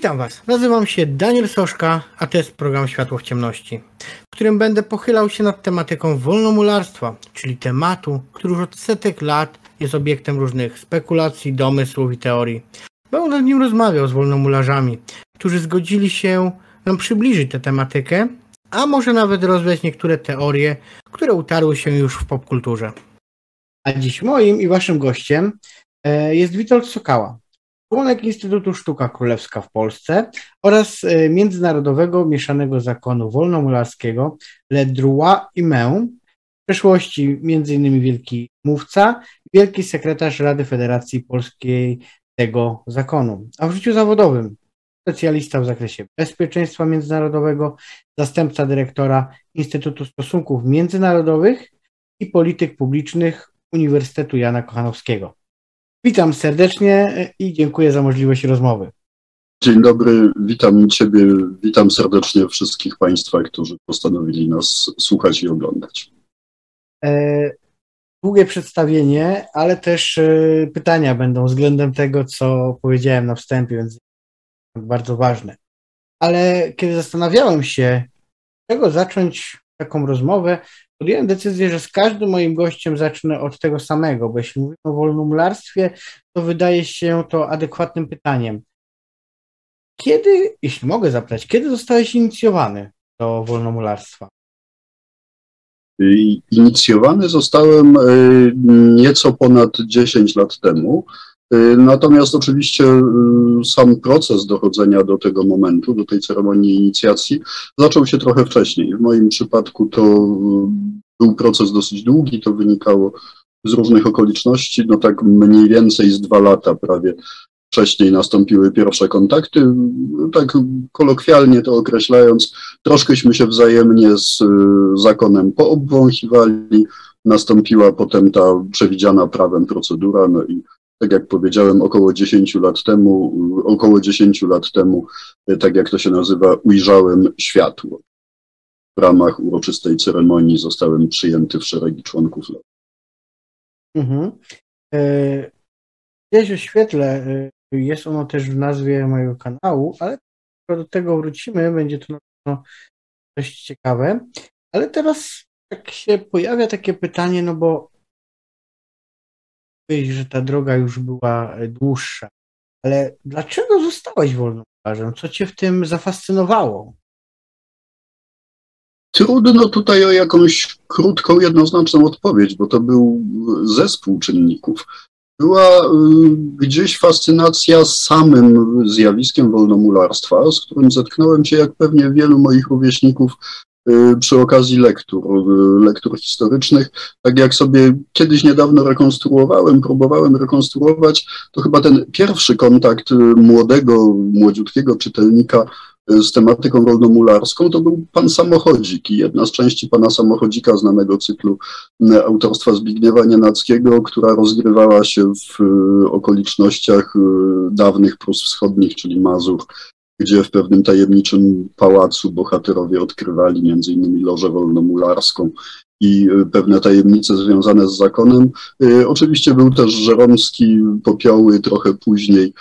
Witam Was, nazywam się Daniel Soszka, a to jest program Światło w ciemności, w którym będę pochylał się nad tematyką wolnomularstwa, czyli tematu, który już od setek lat jest obiektem różnych spekulacji, domysłów i teorii. Będę nad nim rozmawiał z wolnomularzami, którzy zgodzili się nam przybliżyć tę tematykę, a może nawet rozwiać niektóre teorie, które utarły się już w popkulturze. A dziś moim i Waszym gościem jest Witold Sokała, członek Instytutu Sztuka Królewska w Polsce oraz Międzynarodowego Mieszanego Zakonu Wolnomularskiego Le Droit Humain, w przeszłości m.in. wielki mówca, wielki sekretarz Rady Federacji Polskiej tego zakonu, a w życiu zawodowym specjalista w zakresie bezpieczeństwa międzynarodowego, zastępca dyrektora Instytutu Stosunków Międzynarodowych i Polityk Publicznych Uniwersytetu Jana Kochanowskiego. Witam serdecznie i dziękuję za możliwość rozmowy. Dzień dobry, witam Ciebie, witam serdecznie wszystkich Państwa, którzy postanowili nas słuchać i oglądać. Długie przedstawienie, ale też pytania będą względem tego, co powiedziałem na wstępie, więc bardzo ważne. Ale kiedy zastanawiałem się, czego zacząć taką rozmowę, podjąłem decyzję, że z każdym moim gościem zacznę od tego samego, bo jeśli mówimy o wolnomularstwie, to wydaje się to adekwatnym pytaniem. Kiedy, jeśli mogę zapytać, kiedy zostałeś inicjowany do wolnomularstwa? Inicjowany zostałem nieco ponad 10 lat temu, natomiast oczywiście sam proces dochodzenia do tego momentu, do tej ceremonii inicjacji zaczął się trochę wcześniej. W moim przypadku to był proces dosyć długi, to wynikało z różnych okoliczności, no tak mniej więcej z 2 lata prawie wcześniej nastąpiły pierwsze kontakty, tak kolokwialnie to określając, troszkęśmy się wzajemnie z zakonem poobwąchiwali, nastąpiła potem ta przewidziana prawem procedura, no i tak jak powiedziałem, około 10 lat temu, tak jak to się nazywa, ujrzałem światło. W ramach uroczystej ceremonii zostałem przyjęty w szeregi członków Rady. Gdzieś oświetlę, jest ono też w nazwie mojego kanału, ale do tego wrócimy, będzie to na pewno dość ciekawe. Ale teraz tak się pojawia takie pytanie, no bo że ta droga już była dłuższa, ale dlaczego zostałeś wolnomularzem? Co cię w tym zafascynowało? Trudno tutaj o jakąś krótką, jednoznaczną odpowiedź, bo to był zespół czynników. Była gdzieś fascynacja samym zjawiskiem wolnomularstwa, z którym zetknąłem się, jak pewnie wielu moich rówieśników, przy okazji lektur historycznych. Tak jak sobie kiedyś niedawno próbowałem rekonstruować, to chyba ten pierwszy kontakt młodziutkiego czytelnika z tematyką wolnomularską to był Pan Samochodzik i jedna z części Pana Samochodzika, znanego cyklu autorstwa Zbigniewa Nienackiego, która rozgrywała się w okolicznościach dawnych Prus Wschodnich, czyli Mazur, gdzie w pewnym tajemniczym pałacu bohaterowie odkrywali między innymi lożę wolnomularską i pewne tajemnice związane z zakonem. Oczywiście był też Żeromski, Popioły, trochę później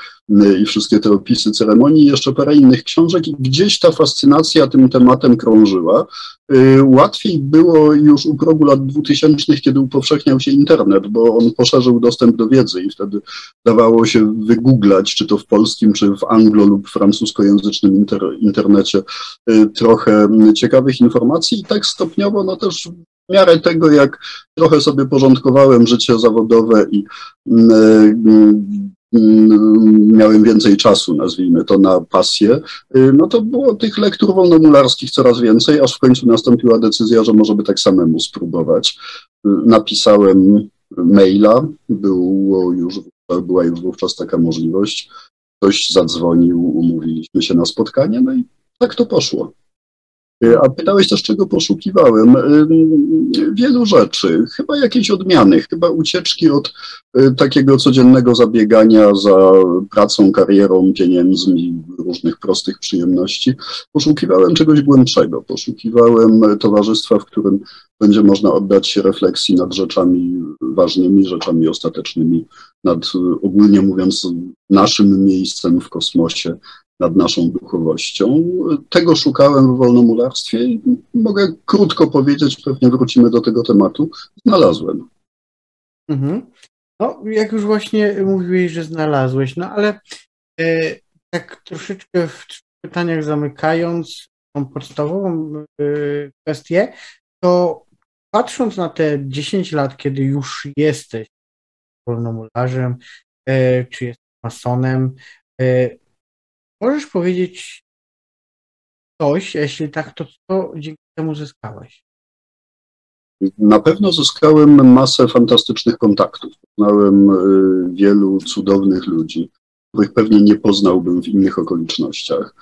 i wszystkie te opisy ceremonii, jeszcze parę innych książek i gdzieś ta fascynacja tym tematem krążyła. Łatwiej było już u progu lat 2000, kiedy upowszechniał się internet, bo on poszerzył dostęp do wiedzy i wtedy dawało się wygooglać, czy to w polskim, czy w anglo- lub francuskojęzycznym internecie trochę ciekawych informacji i tak stopniowo no też w miarę tego, jak trochę sobie porządkowałem życie zawodowe i miałem więcej czasu, nazwijmy to, na pasję, no to było tych lektur wolnomularskich coraz więcej, aż w końcu nastąpiła decyzja, że może by tak samemu spróbować. Napisałem maila, była już wówczas taka możliwość, ktoś zadzwonił, umówiliśmy się na spotkanie, no i tak to poszło. A pytałeś też, czego poszukiwałem? Wielu rzeczy, chyba jakiejś odmiany, chyba ucieczki od takiego codziennego zabiegania za pracą, karierą, pieniędzmi, różnych prostych przyjemności. Poszukiwałem czegoś głębszego, poszukiwałem towarzystwa, w którym będzie można oddać się refleksji nad rzeczami ważnymi, rzeczami ostatecznymi, nad, ogólnie mówiąc, naszym miejscem w kosmosie, nad naszą duchowością. Tego szukałem w wolnomularstwie i mogę krótko powiedzieć, pewnie wrócimy do tego tematu, znalazłem. Mhm. No, jak już właśnie mówiłeś, że znalazłeś, no ale tak troszeczkę w pytaniach zamykając tą podstawową kwestię, to patrząc na te 10 lat, kiedy już jesteś wolnomularzem, czy jesteś masonem, możesz powiedzieć coś, jeśli tak, to co dzięki temu zyskałeś? Na pewno zyskałem masę fantastycznych kontaktów. Poznałem wielu cudownych ludzi, których pewnie nie poznałbym w innych okolicznościach.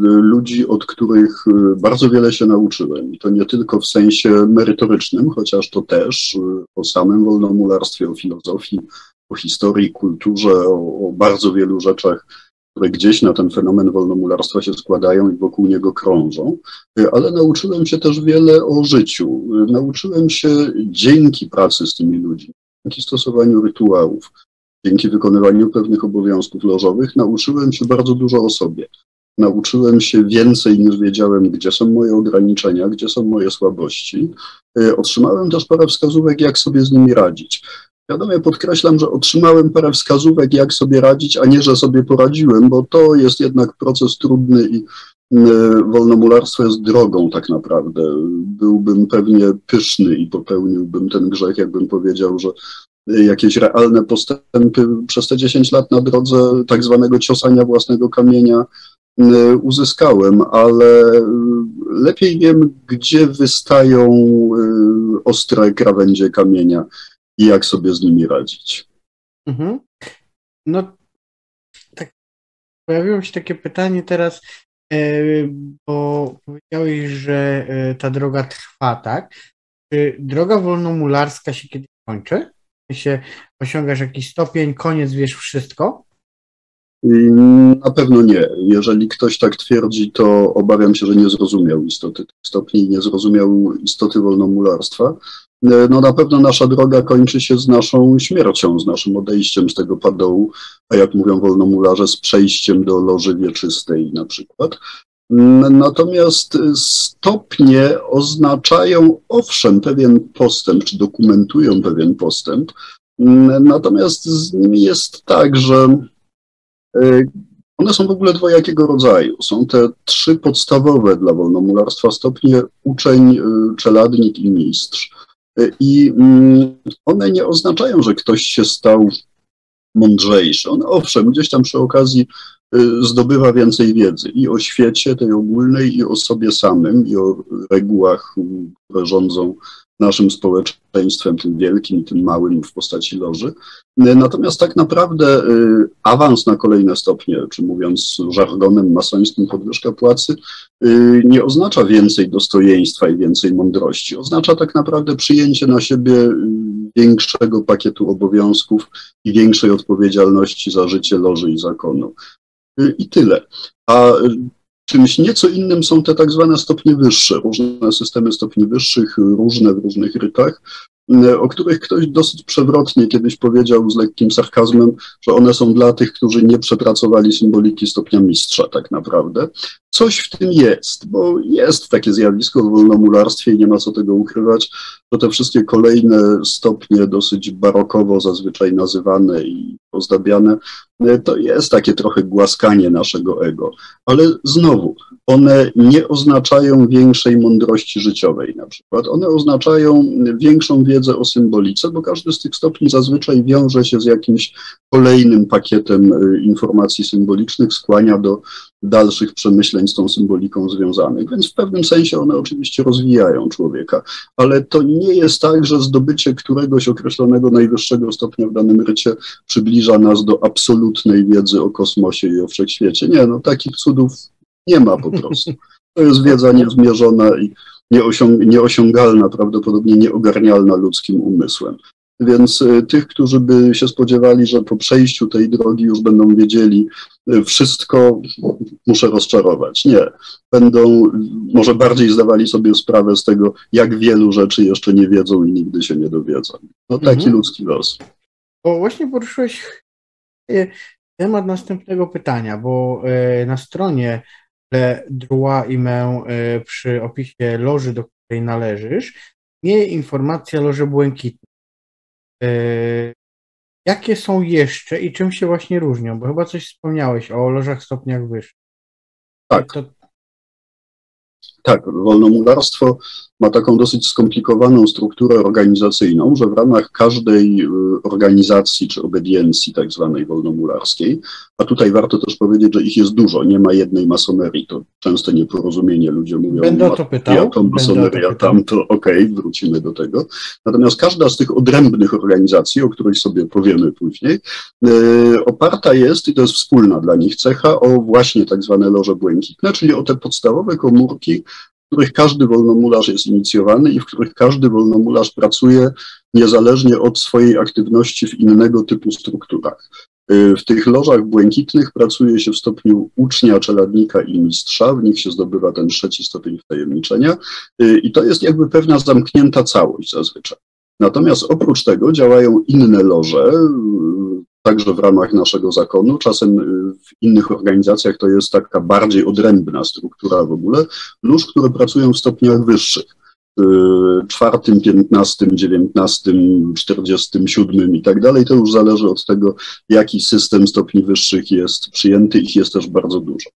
Ludzi, od których bardzo wiele się nauczyłem. I to nie tylko w sensie merytorycznym, chociaż to też o samym wolnomularstwie, o filozofii, o historii, kulturze, o bardzo wielu rzeczach, które gdzieś na ten fenomen wolnomularstwa się składają i wokół niego krążą, ale nauczyłem się też wiele o życiu. Nauczyłem się dzięki pracy z tymi ludźmi, dzięki stosowaniu rytuałów, dzięki wykonywaniu pewnych obowiązków lożowych, nauczyłem się bardzo dużo o sobie. Nauczyłem się więcej niż wiedziałem, gdzie są moje ograniczenia, gdzie są moje słabości. Otrzymałem też parę wskazówek, jak sobie z nimi radzić. Wiadomo, podkreślam, że otrzymałem parę wskazówek, jak sobie radzić, a nie, że sobie poradziłem, bo to jest jednak proces trudny i wolnomularstwo jest drogą tak naprawdę. Byłbym pewnie pyszny i popełniłbym ten grzech, jakbym powiedział, że jakieś realne postępy przez te 10 lat na drodze tak zwanego ciosania własnego kamienia uzyskałem, ale lepiej wiem, gdzie wystają ostre krawędzie kamienia i jak sobie z nimi radzić. Mhm. No, tak, pojawiło się takie pytanie teraz, bo powiedziałeś, że ta droga trwa, tak? Czy droga wolnomularska się kiedyś kończy? Się osiągasz jakiś stopień, koniec, wiesz wszystko? Na pewno nie. Jeżeli ktoś tak twierdzi, to obawiam się, że nie zrozumiał istoty tych stopni, nie zrozumiał istoty wolnomularstwa. No na pewno nasza droga kończy się z naszą śmiercią, z naszym odejściem z tego padołu, a jak mówią wolnomularze, z przejściem do loży wieczystej na przykład. Natomiast stopnie oznaczają owszem pewien postęp, czy dokumentują pewien postęp, natomiast z nimi jest tak, że one są w ogóle dwojakiego rodzaju. Są te 3 podstawowe dla wolnomularstwa stopnie: uczeń, czeladnik i mistrz. I one nie oznaczają, że ktoś się stał mądrzejszy. On owszem, gdzieś tam przy okazji zdobywa więcej wiedzy i o świecie tej ogólnej, i o sobie samym, i o regułach, które rządzą naszym społeczeństwem, tym wielkim i tym małym w postaci loży. Natomiast tak naprawdę awans na kolejne stopnie, czy mówiąc żargonem masońskim podwyżka płacy, nie oznacza więcej dostojeństwa i więcej mądrości. Oznacza tak naprawdę przyjęcie na siebie większego pakietu obowiązków i większej odpowiedzialności za życie loży i zakonu. I tyle. A czymś nieco innym są te tak zwane stopnie wyższe, różne systemy stopni wyższych, różne w różnych rytach, o których ktoś dosyć przewrotnie kiedyś powiedział z lekkim sarkazmem, że one są dla tych, którzy nie przepracowali symboliki stopnia mistrza tak naprawdę. Coś w tym jest, bo jest takie zjawisko w wolnomularstwie i nie ma co tego ukrywać, że te wszystkie kolejne stopnie, dosyć barokowo zazwyczaj nazywane i ozdabiane, to jest takie trochę głaskanie naszego ego. Ale znowu, one nie oznaczają większej mądrości życiowej na przykład. One oznaczają większą wiedzę o symbolice, bo każdy z tych stopni zazwyczaj wiąże się z jakimś kolejnym pakietem informacji symbolicznych, skłania do dalszych przemyśleń z tą symboliką związanych. Więc w pewnym sensie one oczywiście rozwijają człowieka, ale to nie jest tak, że zdobycie któregoś określonego najwyższego stopnia w danym rycie przybliża nas do absolutnej wiedzy o kosmosie i o wszechświecie. Nie, no takich cudów nie ma po prostu. To jest wiedza niezmierzona i nieosiągalna, prawdopodobnie nieogarnialna ludzkim umysłem. Więc tych, którzy by się spodziewali, że po przejściu tej drogi już będą wiedzieli wszystko, muszę rozczarować. Nie. Będą może bardziej zdawali sobie sprawę z tego, jak wielu rzeczy jeszcze nie wiedzą i nigdy się nie dowiedzą. No taki ludzki los. Bo właśnie poruszyłeś temat następnego pytania, bo na stronie Le Droit Humain przy opisie loży, do której należysz, nie informacja Loży Błękitnej. Jakie są jeszcze i czym się właśnie różnią? Bo chyba coś wspomniałeś o lożach stopniach wyższych. Tak. Tak, wolnomularstwo ma taką dosyć skomplikowaną strukturę organizacyjną, że w ramach każdej organizacji czy obediencji tak zwanej wolnomularskiej, a tutaj warto też powiedzieć, że ich jest dużo, nie ma jednej masonerii, to często nieporozumienie, ludzie mówią, będę o to pytał, ja to masoneria, tam to okej, wrócimy do tego. Natomiast każda z tych odrębnych organizacji, o których sobie powiemy później, oparta jest, i to jest wspólna dla nich cecha, o właśnie tak zwane loże błękitne, czyli o te podstawowe komórki, w których każdy wolnomularz jest inicjowany i w których każdy wolnomularz pracuje niezależnie od swojej aktywności w innego typu strukturach. W tych lożach błękitnych pracuje się w stopniu ucznia, czeladnika i mistrza, w nich się zdobywa ten trzeci stopień wtajemniczenia i to jest jakby pewna zamknięta całość zazwyczaj. Natomiast oprócz tego działają inne loże, także w ramach naszego zakonu. Czasem w innych organizacjach to jest taka bardziej odrębna struktura w ogóle, lóż, które pracują w stopniach wyższych. 4., 15., 19., 47. i tak dalej. To już zależy od tego, jaki system stopni wyższych jest przyjęty. Ich jest też bardzo dużo.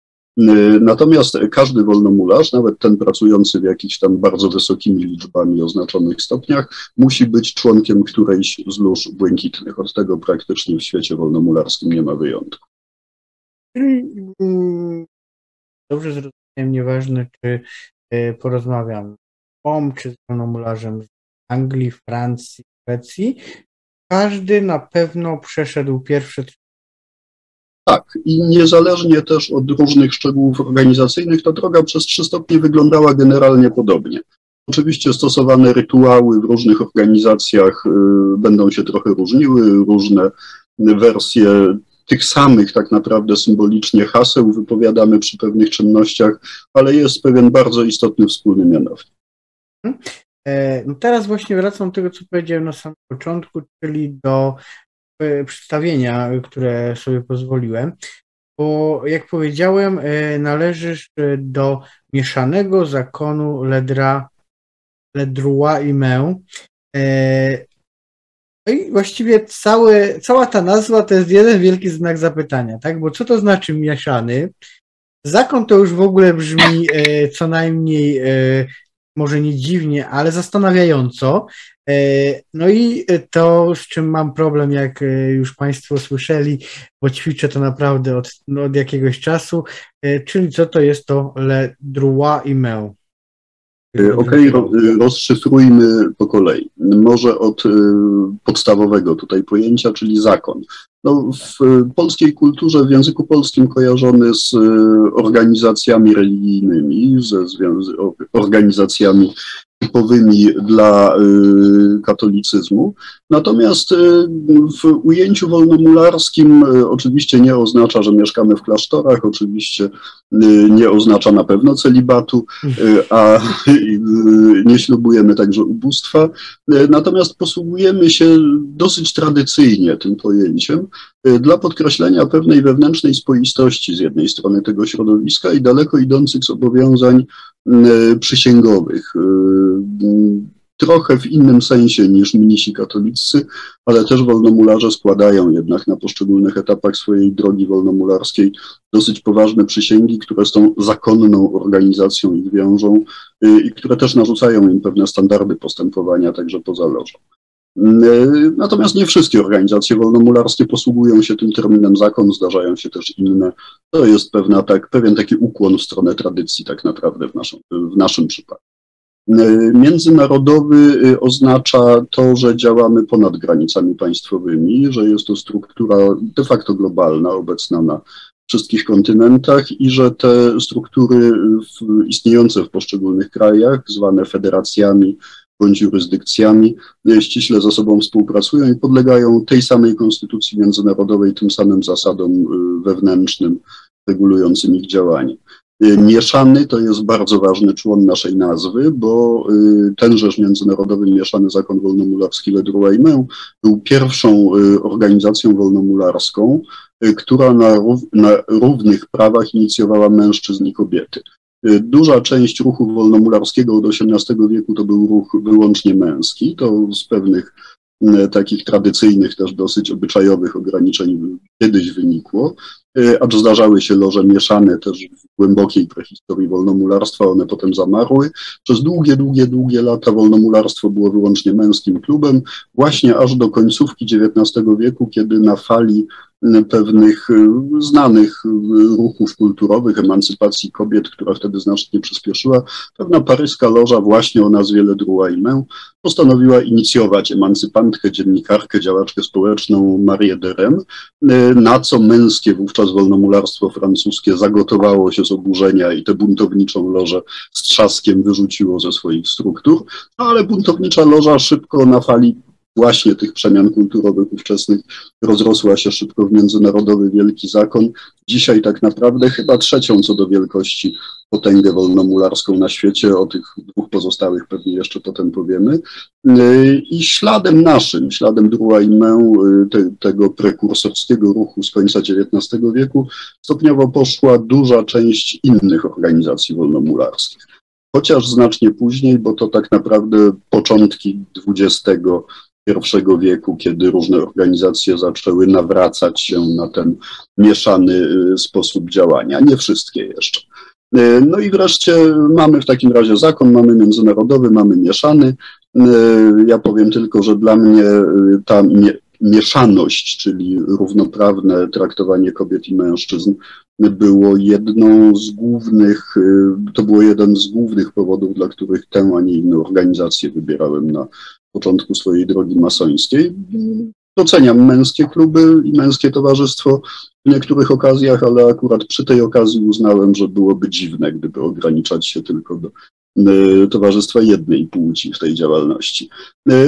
Natomiast każdy wolnomularz, nawet ten pracujący w jakichś tam bardzo wysokimi liczbami oznaczonych stopniach, musi być członkiem którejś z lóż błękitnych. Od tego praktycznie w świecie wolnomularskim nie ma wyjątku. Dobrze zrozumiałem, nieważne czy porozmawiam czy z wolnomularzem z Anglii, Francji, Szwecji, każdy na pewno przeszedł pierwsze. Tak, i niezależnie też od różnych szczegółów organizacyjnych, ta droga przez 3 stopnie wyglądała generalnie podobnie. Oczywiście stosowane rytuały w różnych organizacjach będą się trochę różniły, różne wersje tych samych tak naprawdę symbolicznie haseł wypowiadamy przy pewnych czynnościach, ale jest pewien bardzo istotny wspólny mianownik. No teraz właśnie wracam do tego, co powiedziałem na samym początku, czyli do przedstawienia, które sobie pozwoliłem, bo jak powiedziałem, należysz do mieszanego zakonu Le Droit Humain. No i właściwie cała ta nazwa to jest jeden wielki znak zapytania, tak? Bo co to znaczy mieszany? Zakon to już w ogóle brzmi co najmniej może nie dziwnie, ale zastanawiająco. No i to, z czym mam problem, jak już Państwo słyszeli, bo ćwiczę to naprawdę od jakiegoś czasu, czyli co to jest to Le Droit Humain? Okej, rozszyfrujmy po kolei. Może od podstawowego tutaj pojęcia, czyli zakon. No, w polskiej kulturze, w języku polskim kojarzony z organizacjami religijnymi, ze organizacjami typowymi dla katolicyzmu. Natomiast w ujęciu wolnomularskim oczywiście nie oznacza, że mieszkamy w klasztorach, oczywiście nie oznacza na pewno celibatu, a nie ślubujemy także ubóstwa. Natomiast posługujemy się dosyć tradycyjnie tym pojęciem dla podkreślenia pewnej wewnętrznej spoistości z jednej strony tego środowiska i daleko idących zobowiązań przysięgowych. Trochę w innym sensie niż mnisi katolicy, ale też wolnomularze składają jednak na poszczególnych etapach swojej drogi wolnomularskiej dosyć poważne przysięgi, które z tą zakonną organizacją ich wiążą i które też narzucają im pewne standardy postępowania także poza lożą. Natomiast nie wszystkie organizacje wolnomularskie posługują się tym terminem zakon, zdarzają się też inne. To jest pewien taki ukłon w stronę tradycji tak naprawdę w naszym przypadku. Międzynarodowy oznacza to, że działamy ponad granicami państwowymi, że jest to struktura de facto globalna, obecna na wszystkich kontynentach i że te struktury istniejące w poszczególnych krajach, zwane federacjami bądź jurysdykcjami, ściśle ze sobą współpracują i podlegają tej samej konstytucji międzynarodowej, tym samym zasadom wewnętrznym regulującym ich działanie. Mieszany to jest bardzo ważny człon naszej nazwy, bo tenżeż Międzynarodowy Mieszany Zakon Wolnomularski Le Droit Humain był pierwszą organizacją wolnomularską, która na równych prawach inicjowała mężczyzn i kobiety. Duża część ruchu wolnomularskiego od XVIII wieku to był ruch wyłącznie męski, to z pewnych takich tradycyjnych, też dosyć obyczajowych ograniczeń kiedyś wynikło, acz zdarzały się loże mieszane też w głębokiej prehistorii wolnomularstwa, one potem zamarły. Przez długie lata wolnomularstwo było wyłącznie męskim klubem, właśnie aż do końcówki XIX wieku, kiedy na fali pewnych znanych ruchów kulturowych, emancypacji kobiet, która wtedy znacznie przyspieszyła, pewna paryska loża właśnie o nazwie Le Droit Humain postanowiła inicjować emancypantkę, dziennikarkę, działaczkę społeczną Marię de Rem, na co męskie wówczas wolnomularstwo francuskie zagotowało się z oburzenia i tę buntowniczą lożę z trzaskiem wyrzuciło ze swoich struktur, ale buntownicza loża szybko na fali właśnie tych przemian kulturowych ówczesnych rozrosła się szybko w międzynarodowy wielki zakon. Dzisiaj tak naprawdę chyba trzecią co do wielkości potęgę wolnomularską na świecie, o tych dwóch pozostałych pewnie jeszcze potem powiemy. I śladem naszym, śladem Droit Humain, tego prekursorskiego ruchu z końca XIX wieku, stopniowo poszła duża część innych organizacji wolnomularskich. Chociaż znacznie później, bo to tak naprawdę początki XX wieku, kiedy różne organizacje zaczęły nawracać się na ten mieszany sposób działania. Nie wszystkie jeszcze. No i wreszcie mamy w takim razie zakon, mamy międzynarodowy, mamy mieszany. Ja powiem tylko, że dla mnie ta mieszaność, czyli równoprawne traktowanie kobiet i mężczyzn było to było jeden z głównych powodów, dla których tę, a nie inną organizację wybierałem na początku swojej drogi masońskiej. Doceniam męskie kluby i męskie towarzystwo w niektórych okazjach, ale akurat przy tej okazji uznałem, że byłoby dziwne, gdyby ograniczać się tylko do towarzystwa jednej płci w tej działalności.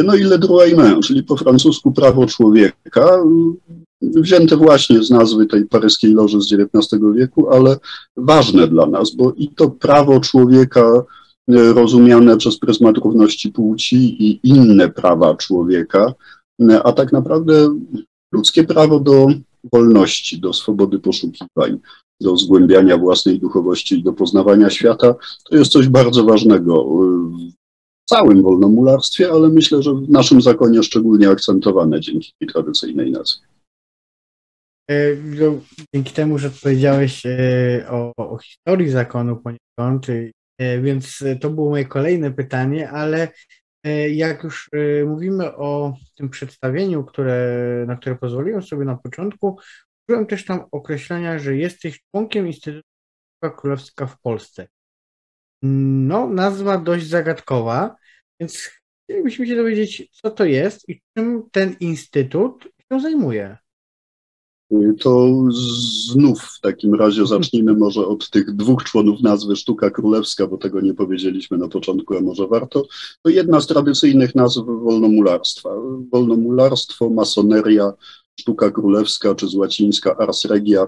No i Le Droit Humain, czyli po francusku prawo człowieka, wzięte właśnie z nazwy tej paryskiej loży z XIX wieku, ale ważne dla nas, bo i to prawo człowieka rozumiane przez pryzmat równości płci i inne prawa człowieka, a tak naprawdę ludzkie prawo do wolności, do swobody poszukiwań, do zgłębiania własnej duchowości i do poznawania świata, to jest coś bardzo ważnego w całym wolnomularstwie, ale myślę, że w naszym zakonie szczególnie akcentowane dzięki tej tradycyjnej nazwie. Dzięki temu, że odpowiedziałeś o historii zakonu poniekąd, więc to było moje kolejne pytanie, ale jak już mówimy o tym przedstawieniu, na które pozwoliłem sobie na początku, użyłem też tam określenia, że jesteś członkiem Instytutu Sztuka Królewska w Polsce. No, nazwa dość zagadkowa, więc chcielibyśmy się dowiedzieć, co to jest i czym ten instytut się zajmuje. To znów w takim razie zacznijmy może od tych dwóch członów nazwy Sztuka Królewska, bo tego nie powiedzieliśmy na początku, a może warto. To jedna z tradycyjnych nazw wolnomularstwa. Wolnomularstwo, masoneria, Sztuka Królewska, czy z łacińska ars regia,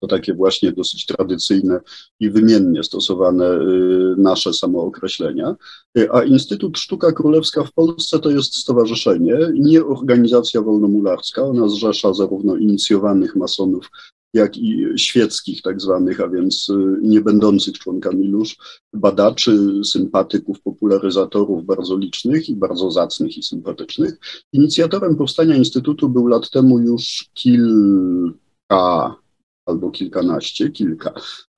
to takie właśnie dosyć tradycyjne i wymiennie stosowane nasze samookreślenia. A Instytut Sztuka Królewska w Polsce to jest stowarzyszenie, nie organizacja wolnomularska. Ona zrzesza zarówno inicjowanych masonów, jak i świeckich tak zwanych, a więc nie będących członkami lóż, badaczy, sympatyków, popularyzatorów bardzo licznych i bardzo zacnych i sympatycznych. Inicjatorem powstania Instytutu był lat temu już kilka.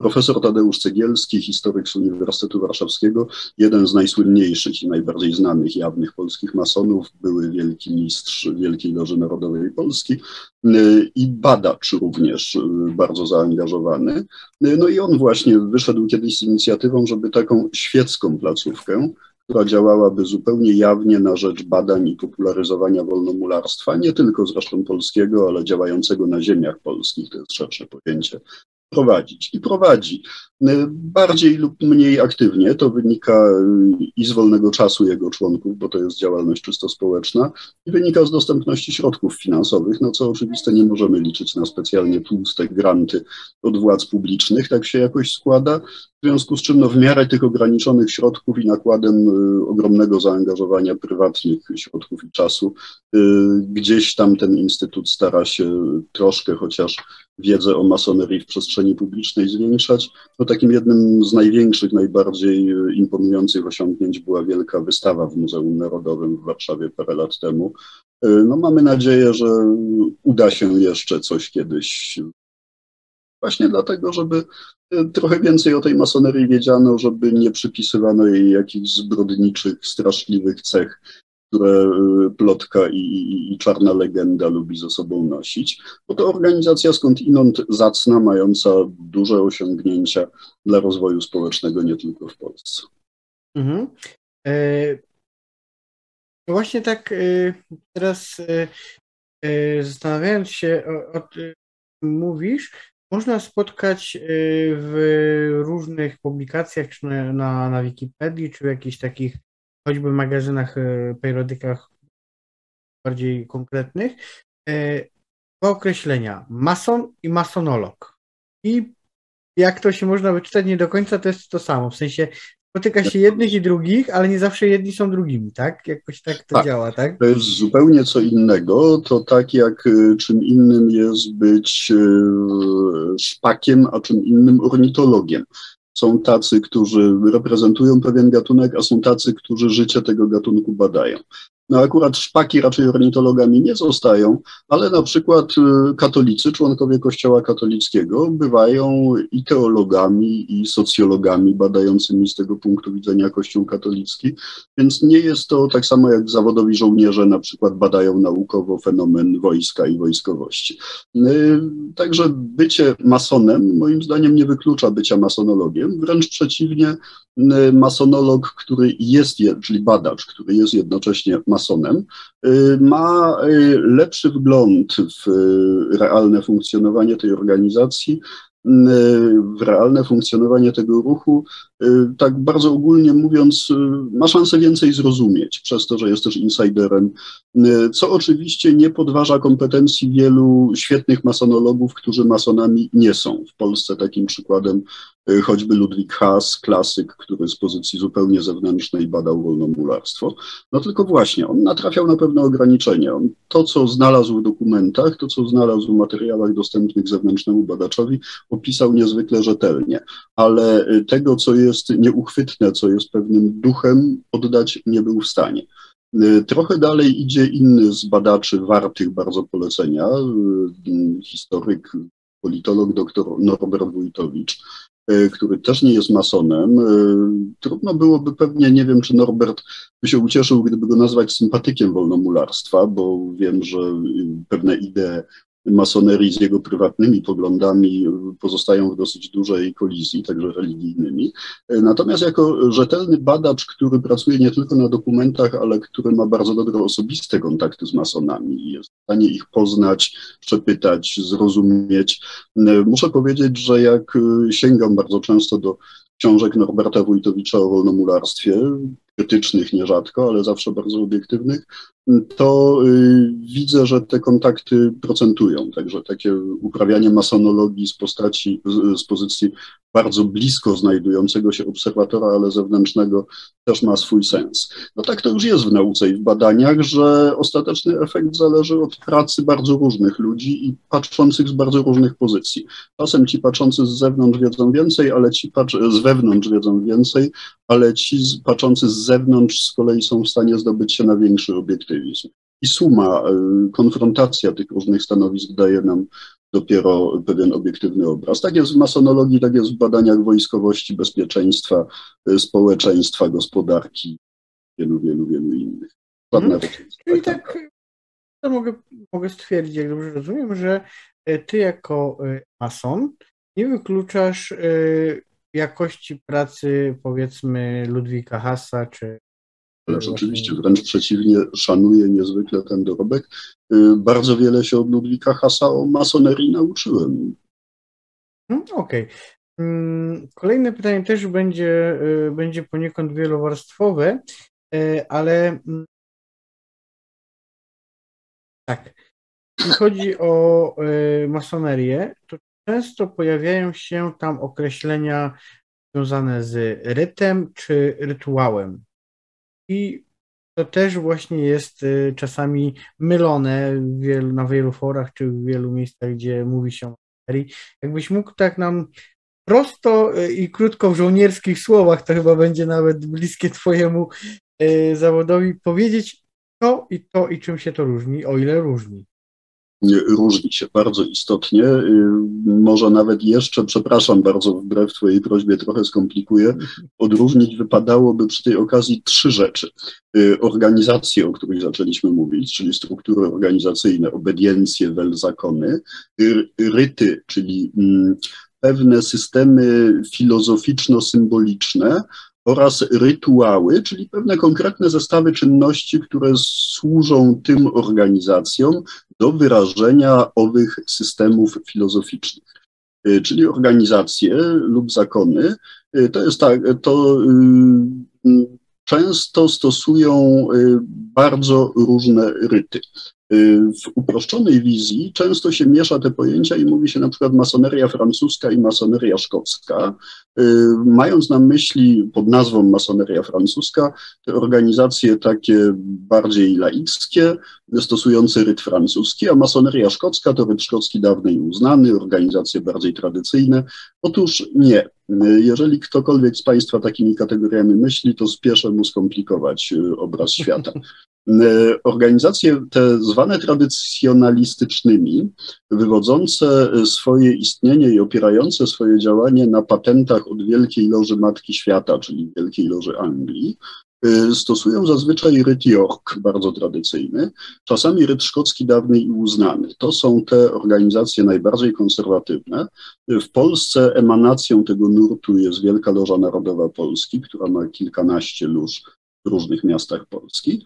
Profesor Tadeusz Cegielski, historyk z Uniwersytetu Warszawskiego, jeden z najsłynniejszych i najbardziej znanych jawnych polskich masonów, były wielki mistrz Wielkiej Loży Narodowej Polski i badacz również bardzo zaangażowany. No i on właśnie wyszedł kiedyś z inicjatywą, żeby taką świecką placówkę, która działałaby zupełnie jawnie na rzecz badań i popularyzowania wolnomularstwa, nie tylko zresztą polskiego, ale działającego na ziemiach polskich, to jest szersze pojęcie, prowadzić. I prowadzi. Bardziej lub mniej aktywnie, to wynika i z wolnego czasu jego członków, bo to jest działalność czysto społeczna, i wynika z dostępności środków finansowych, no co oczywiste nie możemy liczyć na specjalnie tłuste granty od władz publicznych, tak się jakoś składa, w związku z czym no, w miarę tych ograniczonych środków i nakładem ogromnego zaangażowania prywatnych środków i czasu, gdzieś tam ten instytut stara się troszkę chociaż wiedzę o masonerii w przestrzeni publicznej zwiększać. No takim jednym z największych, najbardziej imponujących osiągnięć była wielka wystawa w Muzeum Narodowym w Warszawie parę lat temu. No mamy nadzieję, że uda się jeszcze coś kiedyś. Właśnie dlatego, żeby trochę więcej o tej masonerii wiedziano, żeby nie przypisywano jej jakichś zbrodniczych, straszliwych cech, które plotka i czarna legenda lubi ze sobą nosić, bo to organizacja skądinąd zacna, mająca duże osiągnięcia dla rozwoju społecznego nie tylko w Polsce. Mhm. No właśnie tak teraz zastanawiając się, o tym mówisz, można spotkać w różnych publikacjach, czy na Wikipedii, czy w jakichś takich choćby magazynach, periodykach bardziej konkretnych, dwa określenia: mason i masonolog. I jak to się można wyczytać, nie do końca to jest to samo. W sensie spotyka się jednych i drugich, ale nie zawsze jedni są drugimi, tak? Jakoś tak to działa, tak? To jest zupełnie co innego. To tak jak czym innym jest być szpakiem, a czym innym ornitologiem. Są tacy, którzy reprezentują pewien gatunek, a są tacy, którzy życie tego gatunku badają. No akurat szpaki raczej ornitologami nie zostają, ale na przykład katolicy, członkowie Kościoła katolickiego bywają i teologami, i socjologami badającymi z tego punktu widzenia Kościół katolicki, więc nie jest to tak samo jak zawodowi żołnierze na przykład badają naukowo fenomen wojska i wojskowości. Także bycie masonem moim zdaniem nie wyklucza bycia masonologiem, wręcz przeciwnie, masonolog, który jest, czyli badacz, który jest jednocześnie masonem, ma lepszy wgląd w realne funkcjonowanie tej organizacji, w realne funkcjonowanie tego ruchu, tak bardzo ogólnie mówiąc, ma szansę więcej zrozumieć, przez to, że jest też insiderem, co oczywiście nie podważa kompetencji wielu świetnych masonologów, którzy masonami nie są. W Polsce takim przykładem choćby Ludwik Haas, klasyk, który z pozycji zupełnie zewnętrznej badał wolnomularstwo. No tylko właśnie, on natrafiał na pewne ograniczenia. On to, co znalazł w dokumentach, to, co znalazł w materiałach dostępnych zewnętrznemu badaczowi, opisał niezwykle rzetelnie, ale tego, co jest nieuchwytne, co jest pewnym duchem, oddać nie był w stanie. Trochę dalej idzie inny z badaczy wartych bardzo polecenia, historyk, politolog dr Norbert Wójtowicz, który też nie jest masonem. Trudno byłoby pewnie, nie wiem, czy Norbert by się ucieszył, gdyby go nazwać sympatykiem wolnomularstwa, bo wiem, że pewne idee masonerii z jego prywatnymi poglądami pozostają w dosyć dużej kolizji, także religijnymi. Natomiast jako rzetelny badacz, który pracuje nie tylko na dokumentach, ale który ma bardzo dobre osobiste kontakty z masonami i jest w stanie ich poznać, przepytać, zrozumieć, muszę powiedzieć, że jak sięgam bardzo często do książek Norberta Wójtowicza o wolnomularstwie, krytycznych nierzadko, ale zawsze bardzo obiektywnych, to widzę, że te kontakty procentują. Także takie uprawianie masonologii z pozycji bardzo blisko znajdującego się obserwatora, ale zewnętrznego, też ma swój sens. No tak to już jest w nauce i w badaniach, że ostateczny efekt zależy od pracy bardzo różnych ludzi i patrzących z bardzo różnych pozycji. Czasem ci patrzący z zewnątrz wiedzą więcej, ale ci z wewnątrz wiedzą więcej, ale ci patrzący z zewnątrz z kolei są w stanie zdobyć się na większy obiektywizm. I suma, konfrontacja tych różnych stanowisk daje nam dopiero pewien obiektywny obraz. Tak jest w masonologii, tak jest w badaniach wojskowości, bezpieczeństwa, społeczeństwa, gospodarki, wielu innych. Czyli tak, to mogę stwierdzić, jak dobrze rozumiem, że ty jako mason nie wykluczasz jakości pracy, powiedzmy, Ludwika Hasa, czy... Ależ oczywiście, wręcz przeciwnie, szanuję niezwykle ten dorobek. Bardzo wiele się od Ludwika Hasa o masonerii nauczyłem. Okej. Kolejne pytanie też będzie poniekąd wielowarstwowe, ale tak. Jeśli chodzi o masonerię, to często pojawiają się tam określenia związane z rytem czy rytuałem. I to też właśnie jest czasami mylone na wielu forach czy w wielu miejscach, gdzie mówi się o masonerii. Jakbyś mógł tak nam prosto i krótko w żołnierskich słowach, to chyba będzie nawet bliskie twojemu zawodowi, powiedzieć to i czym się to różni, o ile różni. Różni się bardzo istotnie. Może nawet jeszcze, przepraszam bardzo, wbrew Twojej prośbie trochę skomplikuję, odróżnić wypadałoby przy tej okazji 3 rzeczy. Organizacje, o których zaczęliśmy mówić, czyli struktury organizacyjne, obediencje, wel, zakony, ryty, czyli pewne systemy filozoficzno-symboliczne, oraz rytuały, czyli pewne konkretne zestawy czynności, które służą tym organizacjom do wyrażenia owych systemów filozoficznych. Czyli organizacje lub zakony, to jest tak, to często stosują bardzo różne ryty. W uproszczonej wizji często się miesza te pojęcia i mówi się na przykład masoneria francuska i masoneria szkocka, mając na myśli pod nazwą masoneria francuska te organizacje takie bardziej laickie, stosujące ryt francuski, a masoneria szkocka to ryt szkocki dawny i uznany, organizacje bardziej tradycyjne. Otóż nie. Jeżeli ktokolwiek z Państwa takimi kategoriami myśli, to spieszę mu skomplikować obraz świata. Organizacje te zwane tradycjonalistycznymi, wywodzące swoje istnienie i opierające swoje działanie na patentach od Wielkiej Loży Matki Świata, czyli Wielkiej Loży Anglii, stosują zazwyczaj ryt York, bardzo tradycyjny, czasami ryt szkocki dawny i uznany. To są te organizacje najbardziej konserwatywne. W Polsce emanacją tego nurtu jest Wielka Loża Narodowa Polski, która ma kilkanaście lóż w różnych miastach Polski.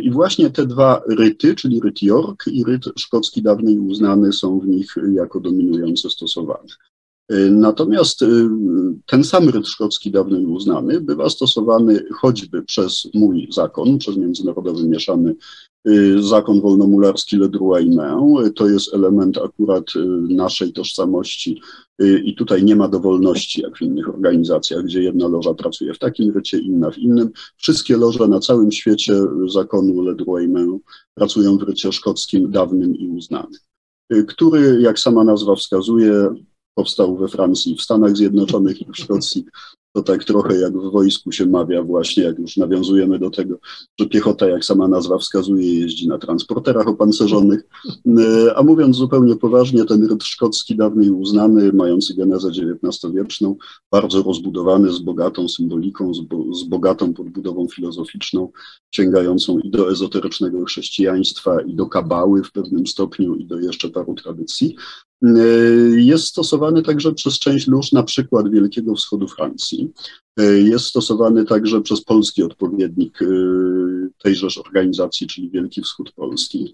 I właśnie te 2 ryty, czyli ryt York i ryt szkocki dawny i uznany, są w nich jako dominujące stosowane. Natomiast ten sam ryt szkocki dawny i uznany bywa stosowany choćby przez mój zakon, przez Międzynarodowy Mieszany Zakon Wolnomularski Le Droit Humain. To jest element akurat naszej tożsamości i tutaj nie ma dowolności jak w innych organizacjach, gdzie jedna loża pracuje w takim rycie, inna w innym. Wszystkie loże na całym świecie zakonu Le Droit Humain pracują w rycie szkockim dawnym i uznanym, który, jak sama nazwa wskazuje, powstał we Francji, w Stanach Zjednoczonych i w Szkocji. To tak trochę jak w wojsku się mawia właśnie, jak już nawiązujemy do tego, że piechota, jak sama nazwa wskazuje, jeździ na transporterach opancerzonych. A mówiąc zupełnie poważnie, ten ryt szkocki dawny i uznany, mający genezę XIX-wieczną, bardzo rozbudowany, z bogatą symboliką, z bogatą podbudową filozoficzną, sięgającą i do ezoterycznego chrześcijaństwa, i do kabały w pewnym stopniu, i do jeszcze paru tradycji. Jest stosowany także przez część lóż, na przykład Wielkiego Wschodu Francji. Jest stosowany także przez polski odpowiednik tejżeż organizacji, czyli Wielki Wschód Polski.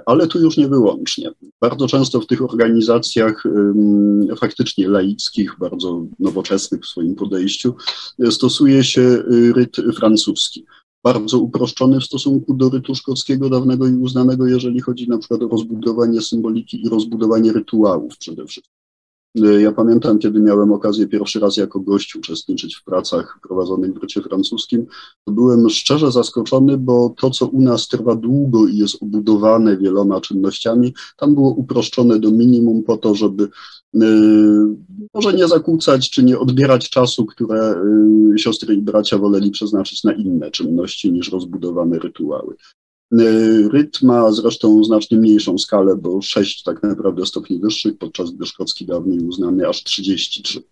Ale tu już nie wyłącznie. Bardzo często w tych organizacjach faktycznie laickich, bardzo nowoczesnych w swoim podejściu, stosuje się ryt francuski. Bardzo uproszczony w stosunku do rytu szkockiego dawnego i uznanego, jeżeli chodzi na przykład o rozbudowanie symboliki i rozbudowanie rytuałów przede wszystkim. Ja pamiętam, kiedy miałem okazję pierwszy raz jako gość uczestniczyć w pracach prowadzonych w rycie francuskim, to byłem szczerze zaskoczony, bo to, co u nas trwa długo i jest obudowane wieloma czynnościami, tam było uproszczone do minimum po to, żeby może nie zakłócać czy nie odbierać czasu, które siostry i bracia woleli przeznaczyć na inne czynności niż rozbudowane rytuały. Ryt ma zresztą znacznie mniejszą skalę, bo 6 tak naprawdę stopni wyższych, podczas gdy szkocki dawniej uznany aż 33.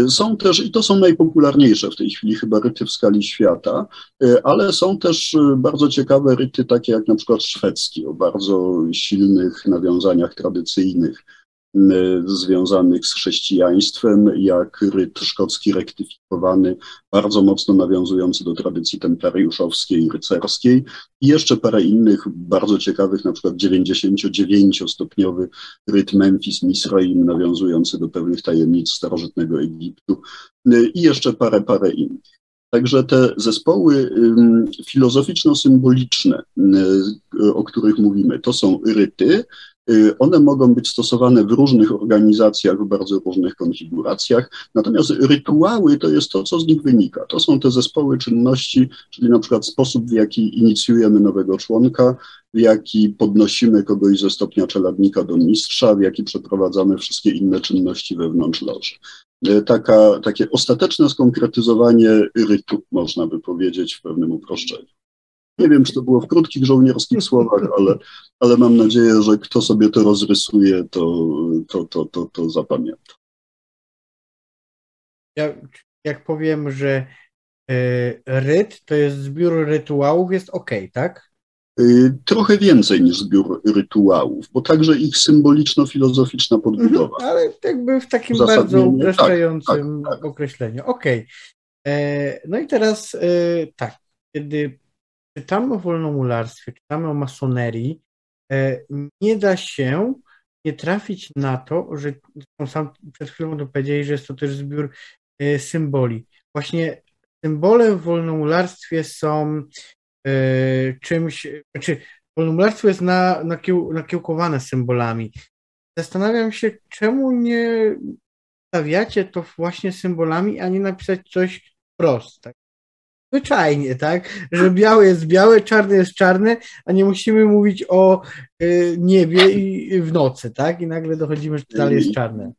Są też, i to są najpopularniejsze w tej chwili chyba ryty w skali świata, ale są też bardzo ciekawe ryty takie jak na przykład szwedzki, o bardzo silnych nawiązaniach tradycyjnych, związanych z chrześcijaństwem, jak ryt szkocki rektyfikowany, bardzo mocno nawiązujący do tradycji templariuszowskiej, rycerskiej i jeszcze parę innych bardzo ciekawych, na przykład 99-stopniowy ryt Memphis Misraim, nawiązujący do pewnych tajemnic starożytnego Egiptu i jeszcze parę innych. Także te zespoły filozoficzno-symboliczne, o których mówimy, to są ryty. One mogą być stosowane w różnych organizacjach, w bardzo różnych konfiguracjach, natomiast rytuały to jest to, co z nich wynika. To są te zespoły czynności, czyli na przykład sposób, w jaki inicjujemy nowego członka, w jaki podnosimy kogoś ze stopnia czeladnika do mistrza, w jaki przeprowadzamy wszystkie inne czynności wewnątrz loży. Takie ostateczne skonkretyzowanie rytu, można by powiedzieć w pewnym uproszczeniu. Nie wiem, czy to było w krótkich żołnierskich słowach, ale mam nadzieję, że kto sobie to rozrysuje, to zapamięta. Jak powiem, że ryt to jest zbiór rytuałów, jest ok, tak? Trochę więcej niż zbiór rytuałów, bo także ich symboliczno-filozoficzna podbudowa. Ale jakby w takim bardzo upraszczającym określeniu. Okej. No i teraz tak, kiedy czytamy o wolnomularstwie, czytamy o masonerii, nie da się nie trafić na to, że sam przed chwilą to powiedzieli, że jest to też zbiór symboli. Właśnie symbole w wolnomularstwie są czymś, znaczy wolnomularstwo jest nakiełkowane symbolami. Zastanawiam się, czemu nie stawiacie to właśnie symbolami, a nie napisać coś wprost, tak? Zwyczajnie, tak? Że białe jest białe, czarne jest czarne, a nie musimy mówić o niebie i w nocy, tak? I nagle dochodzimy, że dalej jest czarne.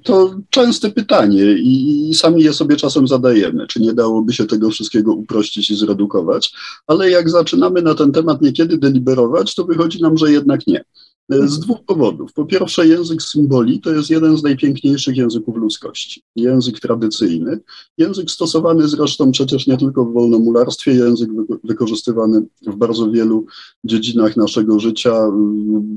To częste pytanie i sami je sobie czasem zadajemy, czy nie dałoby się tego wszystkiego uprościć i zredukować, ale jak zaczynamy na ten temat niekiedy deliberować, to wychodzi nam, że jednak nie. Z dwóch powodów. Po pierwsze, język symboli to jest jeden z najpiękniejszych języków ludzkości. Język tradycyjny, język stosowany zresztą przecież nie tylko w wolnomularstwie, język wykorzystywany w bardzo wielu dziedzinach naszego życia,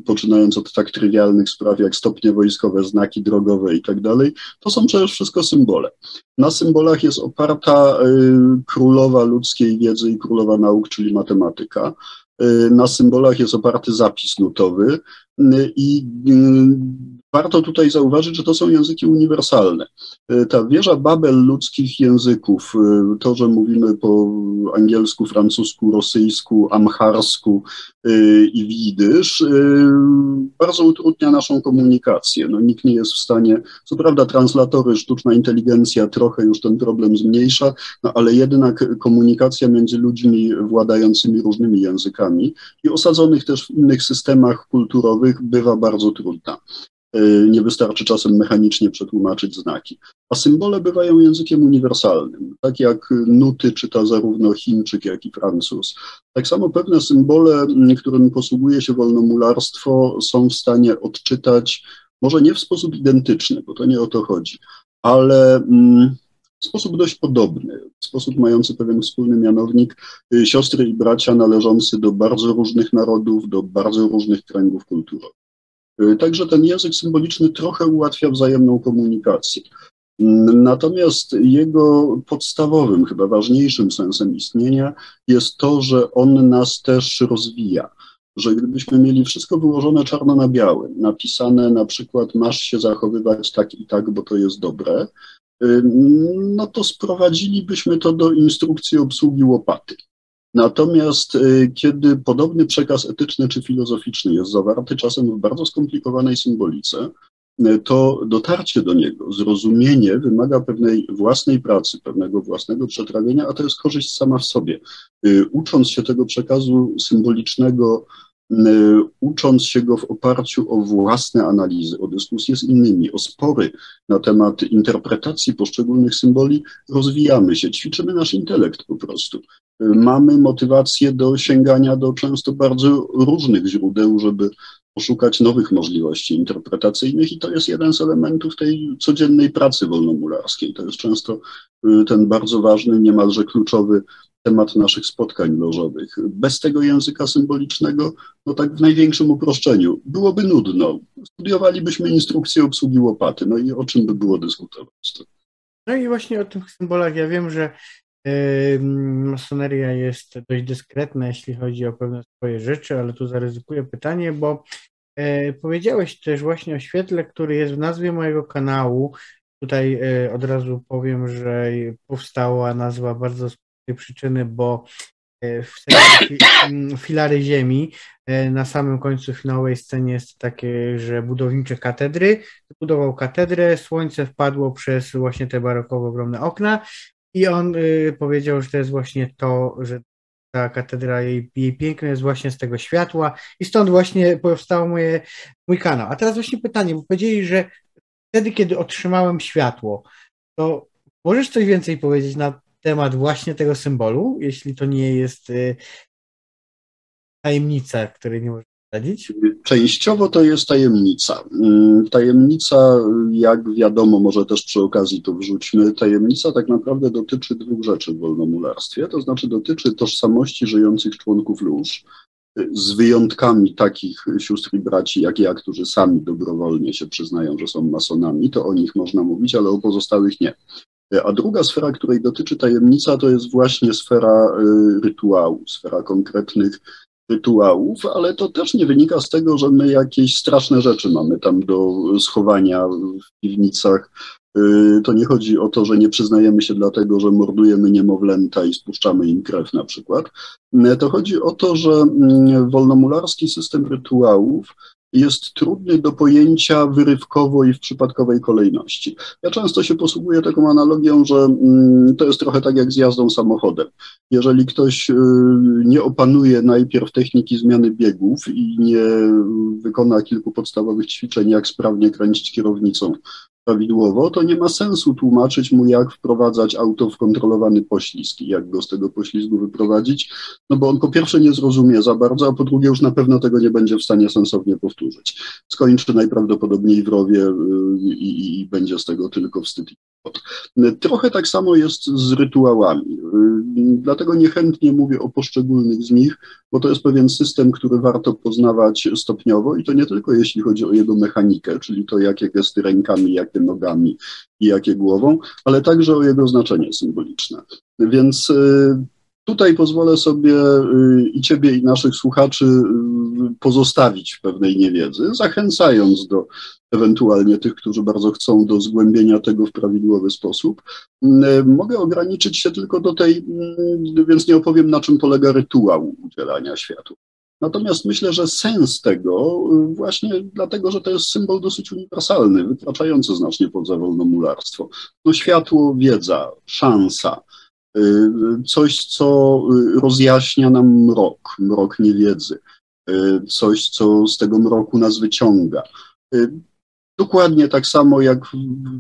poczynając od tak trywialnych spraw jak stopnie wojskowe, znaki drogowe i tak dalej. To są przecież wszystko symbole. Na symbolach jest oparta królowa ludzkiej wiedzy i królowa nauk, czyli matematyka. Na symbolach jest oparty zapis nutowy i warto tutaj zauważyć, że to są języki uniwersalne. Ta wieża Babel ludzkich języków, to, że mówimy po angielsku, francusku, rosyjsku, amharsku i widysz, bardzo utrudnia naszą komunikację. No, nikt nie jest w stanie, co prawda translatory, sztuczna inteligencja trochę już ten problem zmniejsza, no, ale jednak komunikacja między ludźmi władającymi różnymi językami i osadzonych też w innych systemach kulturowych bywa bardzo trudna. Nie wystarczy czasem mechanicznie przetłumaczyć znaki. A symbole bywają językiem uniwersalnym. Tak jak nuty czyta zarówno Chińczyk, jak i Francuz. Tak samo pewne symbole, którymi posługuje się wolnomularstwo, są w stanie odczytać, może nie w sposób identyczny, bo to nie o to chodzi, ale w sposób dość podobny, w sposób mający pewien wspólny mianownik, siostry i bracia należący do bardzo różnych narodów, do bardzo różnych kręgów kulturowych. Także ten język symboliczny trochę ułatwia wzajemną komunikację. Natomiast jego podstawowym, chyba ważniejszym sensem istnienia jest to, że on nas też rozwija. Że gdybyśmy mieli wszystko wyłożone czarno na białym, napisane na przykład masz się zachowywać tak i tak, bo to jest dobre, no to sprowadzilibyśmy to do instrukcji obsługi łopaty. Natomiast kiedy podobny przekaz etyczny czy filozoficzny jest zawarty czasem w bardzo skomplikowanej symbolice, to dotarcie do niego, zrozumienie wymaga pewnej własnej pracy, pewnego własnego przetrawienia, a to jest korzyść sama w sobie. Ucząc się tego przekazu symbolicznego, ucząc się go w oparciu o własne analizy, o dyskusje z innymi, o spory na temat interpretacji poszczególnych symboli, rozwijamy się, ćwiczymy nasz intelekt po prostu. Mamy motywację do sięgania do często bardzo różnych źródeł, żeby poszukać nowych możliwości interpretacyjnych i to jest jeden z elementów tej codziennej pracy wolnomularskiej. To jest często ten bardzo ważny, niemalże kluczowy temat naszych spotkań lożowych. Bez tego języka symbolicznego, no tak w największym uproszczeniu, byłoby nudno. Studiowalibyśmy instrukcję obsługi łopaty, no i o czym by było dyskutować? No i właśnie o tych symbolach ja wiem, że masoneria jest dość dyskretna, jeśli chodzi o pewne swoje rzeczy, ale tu zaryzykuję pytanie, bo powiedziałeś też właśnie o świetle, który jest w nazwie mojego kanału. Tutaj od razu powiem, że powstała nazwa bardzo z tej przyczyny, bo w serialu Filary Ziemi na samym końcu finałowej scenie jest takie, że budowniczy katedry budował katedrę, słońce wpadło przez właśnie te barokowe ogromne okna i on powiedział, że to jest właśnie to, że ta katedra, jej piękno jest właśnie z tego światła i stąd właśnie powstał mój kanał. A teraz właśnie pytanie, bo powiedzieli, że wtedy, kiedy otrzymałem światło, to możesz coś więcej powiedzieć na temat właśnie tego symbolu, jeśli to nie jest tajemnica, której nie możesz zdradzić? Częściowo to jest tajemnica. Tajemnica, jak wiadomo, może też przy okazji to wrzućmy, tajemnica tak naprawdę dotyczy dwóch rzeczy w wolnomularstwie, to znaczy dotyczy tożsamości żyjących członków lóż, z wyjątkami takich sióstr i braci jak ja, którzy sami dobrowolnie się przyznają, że są masonami, to o nich można mówić, ale o pozostałych nie. A druga sfera, której dotyczy tajemnica, to jest właśnie sfera rytuału, sfera konkretnych rytuałów, ale to też nie wynika z tego, że my jakieś straszne rzeczy mamy tam do schowania w piwnicach. To nie chodzi o to, że nie przyznajemy się dlatego, że mordujemy niemowlęta i spuszczamy im krew na przykład. To chodzi o to, że wolnomularski system rytuałów jest trudny do pojęcia wyrywkowo i w przypadkowej kolejności. Ja często się posługuję taką analogią, że to jest trochę tak jak z jazdą samochodem. Jeżeli ktoś nie opanuje najpierw techniki zmiany biegów i nie wykona kilku podstawowych ćwiczeń, jak sprawnie kręcić kierownicą prawidłowo, to nie ma sensu tłumaczyć mu, jak wprowadzać auto w kontrolowany poślizg i jak go z tego poślizgu wyprowadzić, no bo on po pierwsze nie zrozumie za bardzo, a po drugie już na pewno tego nie będzie w stanie sensownie powtórzyć. Skończy najprawdopodobniej w rowie i będzie z tego tylko wstyd i kłopot. Trochę tak samo jest z rytuałami. Dlatego niechętnie mówię o poszczególnych z nich, bo to jest pewien system, który warto poznawać stopniowo i to nie tylko jeśli chodzi o jego mechanikę, czyli to jakie gesty rękami, jakie nogami i jakie głową, ale także o jego znaczenie symboliczne. Więc tutaj pozwolę sobie i Ciebie, i naszych słuchaczy pozostawić w pewnej niewiedzy, zachęcając do ewentualnie tych, którzy bardzo chcą, do zgłębienia tego w prawidłowy sposób. Mogę ograniczyć się tylko do tej, więc nie opowiem, na czym polega rytuał udzielania światła. Natomiast myślę, że sens tego właśnie dlatego, że to jest symbol dosyć uniwersalny, wykraczający znacznie poza wolnomularstwo. No światło, wiedza, szansa, coś, co rozjaśnia nam mrok niewiedzy, coś, co z tego mroku nas wyciąga. Dokładnie tak samo jak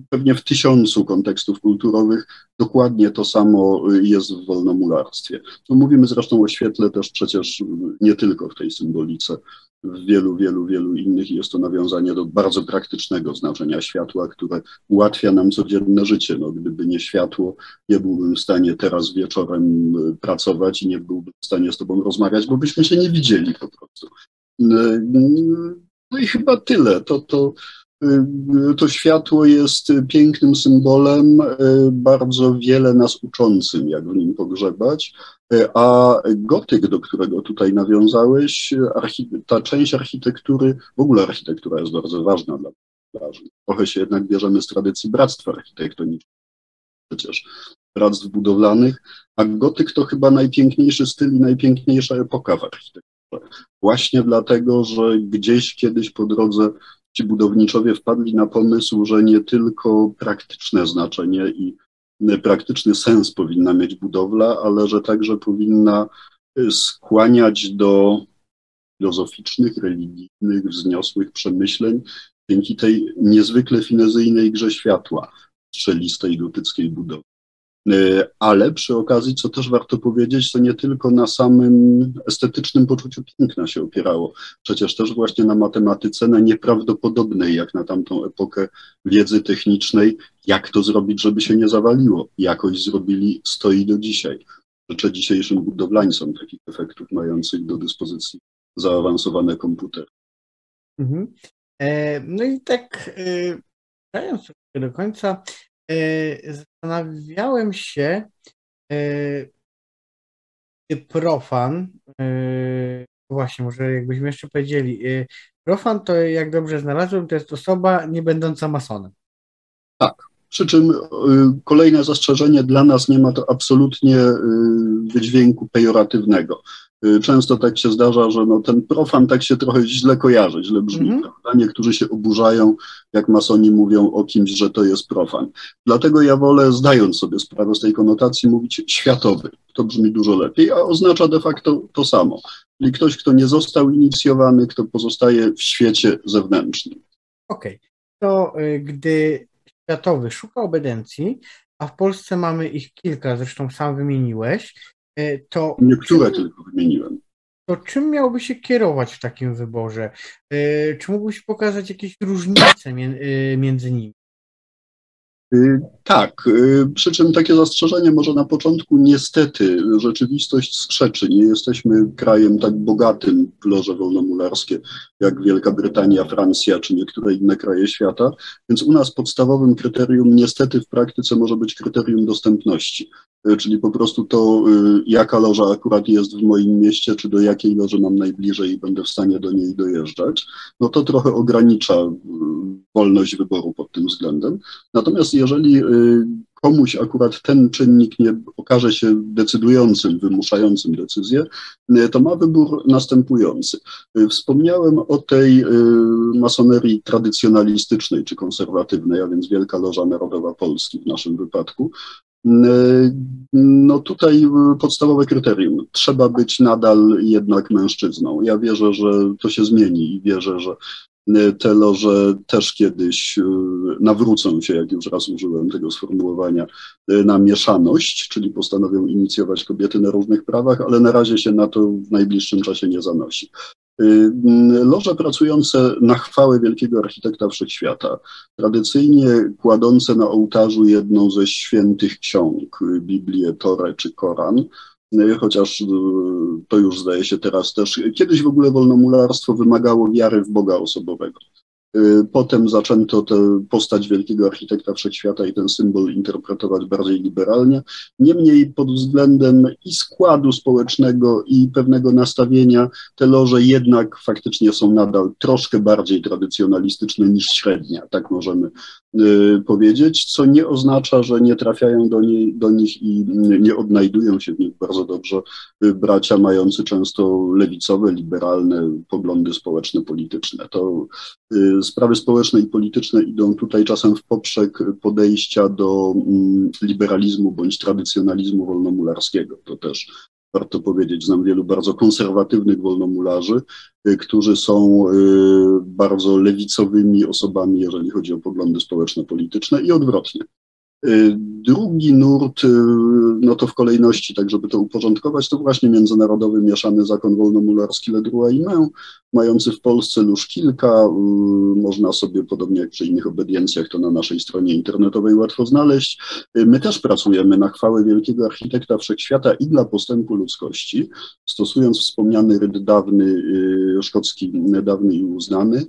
pewnie w 1000 kontekstów kulturowych, dokładnie to samo jest w wolnomularstwie. No mówimy zresztą o świetle też przecież nie tylko w tej symbolice, w wielu innych jest to nawiązanie do bardzo praktycznego znaczenia światła, które ułatwia nam codzienne życie. No, gdyby nie światło, nie byłbym w stanie teraz wieczorem pracować i nie byłbym w stanie z Tobą rozmawiać, bo byśmy się nie widzieli po prostu. No i chyba tyle. To światło jest pięknym symbolem, bardzo wiele nas uczącym, jak w nim pogrzebać, a gotyk, do którego tutaj nawiązałeś, ta część architektury, w ogóle architektura jest bardzo ważna dla plaży. Trochę się jednak bierzemy z tradycji bractw architektonicznych, przecież bractw budowlanych, a gotyk to chyba najpiękniejszy styl i najpiękniejsza epoka w architekturze. Właśnie dlatego, że gdzieś kiedyś po drodze ci budowniczowie wpadli na pomysł, że nie tylko praktyczne znaczenie i praktyczny sens powinna mieć budowla, ale że także powinna skłaniać do filozoficznych, religijnych, wzniosłych przemyśleń dzięki tej niezwykle finezyjnej grze światła strzelistej gotyckiej budowy. Ale przy okazji, co też warto powiedzieć, to nie tylko na samym estetycznym poczuciu piękna się opierało. Przecież też właśnie na matematyce, na nieprawdopodobnej jak na tamtą epokę wiedzy technicznej, jak to zrobić, żeby się nie zawaliło. Jakoś zrobili, stoi do dzisiaj. Życzę dzisiejszym budowlańcom takich efektów mających do dyspozycji zaawansowane komputery. Mhm. No i tak, wracając do końca, zastanawiałem się, czy profan, właśnie, może jakbyśmy jeszcze powiedzieli, profan to, jak dobrze znalazłem, to jest osoba nie będąca masonem. Tak. Przy czym kolejne zastrzeżenie, dla nas nie ma to absolutnie wydźwięku pejoratywnego. Często tak się zdarza, że no, ten profan tak się trochę źle kojarzy, źle brzmi, prawda? Niektórzy się oburzają, jak masoni mówią o kimś, że to jest profan. Dlatego ja wolę, zdając sobie sprawę z tej konotacji, mówić światowy. To brzmi dużo lepiej, a oznacza de facto to samo. Czyli ktoś, kto nie został inicjowany, kto pozostaje w świecie zewnętrznym. Okej. To gdy światowy szuka obediencji, a w Polsce mamy ich kilka, zresztą sam wymieniłeś, to Niektóre tylko wymieniłem. To czym miałby się kierować w takim wyborze? Czy mógłbyś pokazać jakieś różnice między nimi? Tak, przy czym takie zastrzeżenie może na początku niestety rzeczywistość skrzeczy. Nie jesteśmy krajem tak bogatym w loże wolnomularskie jak Wielka Brytania, Francja czy niektóre inne kraje świata, więc u nas podstawowym kryterium niestety w praktyce może być kryterium dostępności, czyli po prostu to, jaka loża akurat jest w moim mieście, czy do jakiej loży mam najbliżej i będę w stanie do niej dojeżdżać. No to trochę ogranicza wolność wyboru pod tym względem. Natomiast jeżeli komuś akurat ten czynnik nie okaże się decydującym, wymuszającym decyzję, to ma wybór następujący. Wspomniałem o tej masonerii tradycjonalistycznej czy konserwatywnej, a więc Wielka Loża Narodowa Polski w naszym wypadku. No tutaj podstawowe kryterium. Trzeba być nadal jednak mężczyzną. Ja wierzę, że to się zmieni i wierzę, że te loże też kiedyś nawrócą się, jak już raz użyłem tego sformułowania, na mieszaność, czyli postanowią inicjować kobiety na różnych prawach, ale na razie się na to w najbliższym czasie nie zanosi. Loże pracujące na chwałę wielkiego architekta wszechświata, tradycyjnie kładące na ołtarzu jedną ze świętych ksiąg, Biblię, Torę czy Koran, chociaż to już zdaje się teraz też. Kiedyś w ogóle wolnomularstwo wymagało wiary w Boga osobowego. Potem zaczęto tę postać wielkiego architekta wszechświata i ten symbol interpretować bardziej liberalnie. Niemniej pod względem i składu społecznego i pewnego nastawienia te loże jednak faktycznie są nadal troszkę bardziej tradycjonalistyczne niż średnia, tak możemy powiedzieć, co nie oznacza, że nie trafiają do nich i nie odnajdują się w nich bardzo dobrze bracia mający często lewicowe, liberalne poglądy społeczne, polityczne. To sprawy społeczne i polityczne idą tutaj czasem w poprzek podejścia do liberalizmu bądź tradycjonalizmu wolnomularskiego. To też warto powiedzieć. Znam wielu bardzo konserwatywnych wolnomularzy, którzy są bardzo lewicowymi osobami, jeżeli chodzi o poglądy społeczno-polityczne i odwrotnie. Drugi nurt, no to w kolejności, tak żeby to uporządkować, to właśnie Międzynarodowy Mieszany Zakon Wolnomularski Le Droit Humain, mający w Polsce już kilka, można sobie, podobnie jak przy innych obediencjach, to na naszej stronie internetowej łatwo znaleźć. My też pracujemy na chwałę wielkiego architekta wszechświata i dla postępu ludzkości, stosując wspomniany ryd dawny, szkocki, dawny i uznany,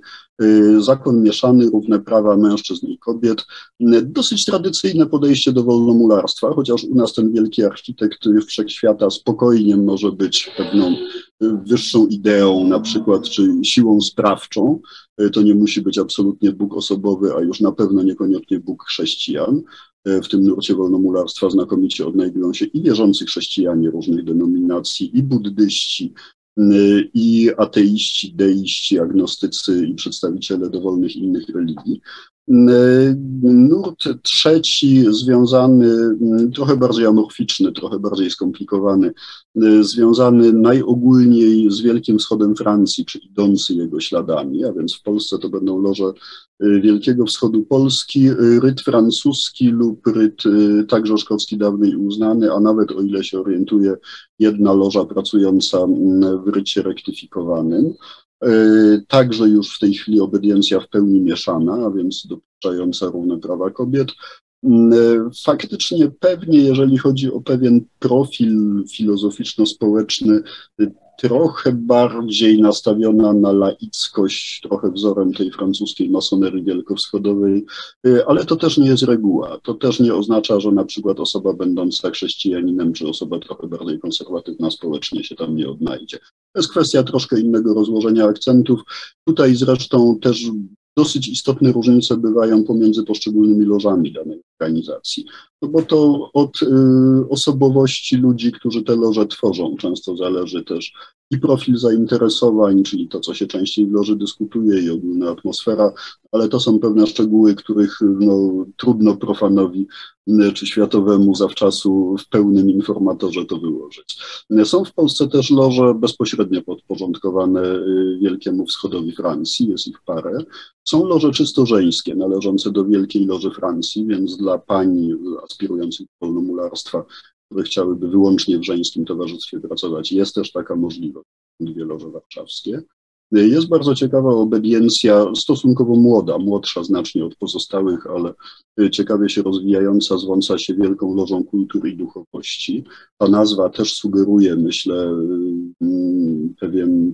zakon mieszany, równe prawa mężczyzn i kobiet, dosyć tradycyjne podejście do wolnomularstwa, chociaż u nas ten wielki architekt wszechświata spokojnie może być pewną wyższą ideą, na przykład, czy siłą sprawczą. To nie musi być absolutnie Bóg osobowy, a już na pewno niekoniecznie Bóg chrześcijan. W tym nurcie wolnomularstwa znakomicie odnajdują się i wierzący chrześcijanie różnych denominacji, i buddyści, i ateiści, deiści, agnostycy i przedstawiciele dowolnych innych religii. Nurt trzeci, związany, trochę bardziej amorficzny, trochę bardziej skomplikowany, związany najogólniej z Wielkim Wschodem Francji, czy idący jego śladami, a więc w Polsce to będą loże Wielkiego Wschodu Polski, ryd francuski lub ryd także szkocki dawny i uznany, a nawet, o ile się orientuję, jedna loża pracująca w rycie rektyfikowanym. Także już w tej chwili obediencja w pełni mieszana, a więc dopuszczająca równe prawa kobiet. Faktycznie pewnie, jeżeli chodzi o pewien profil filozoficzno-społeczny, trochę bardziej nastawiona na laickość, trochę wzorem tej francuskiej masonerii wielkowschodowej, ale to też nie jest reguła. To też nie oznacza, że na przykład osoba będąca chrześcijaninem, czy osoba trochę bardziej konserwatywna społecznie się tam nie odnajdzie. To jest kwestia troszkę innego rozłożenia akcentów. Tutaj zresztą też dosyć istotne różnice bywają pomiędzy poszczególnymi lożami danej organizacji. No bo to od osobowości ludzi, którzy te loże tworzą, często zależy też i profil zainteresowań, czyli to, co się częściej w loży dyskutuje, i ogólna atmosfera, ale to są pewne szczegóły, których no, trudno profanowi czy światowemu zawczasu w pełnym informatorze to wyłożyć. Są w Polsce też loże bezpośrednio podporządkowane Wielkiemu Wschodowi Francji, jest ich parę. Są loże czysto żeńskie, należące do Wielkiej Loży Francji, więc dla pań aspirujących do wolnomularstwa, które chciałyby wyłącznie w żeńskim towarzystwie pracować, jest też taka możliwość, dwie loże warszawskie. Jest bardzo ciekawa obediencja, stosunkowo młodsza znacznie od pozostałych, ale ciekawie się rozwijająca, zwąca się Wielką Lożą Kultury i Duchowości. Ta nazwa też sugeruje, myślę,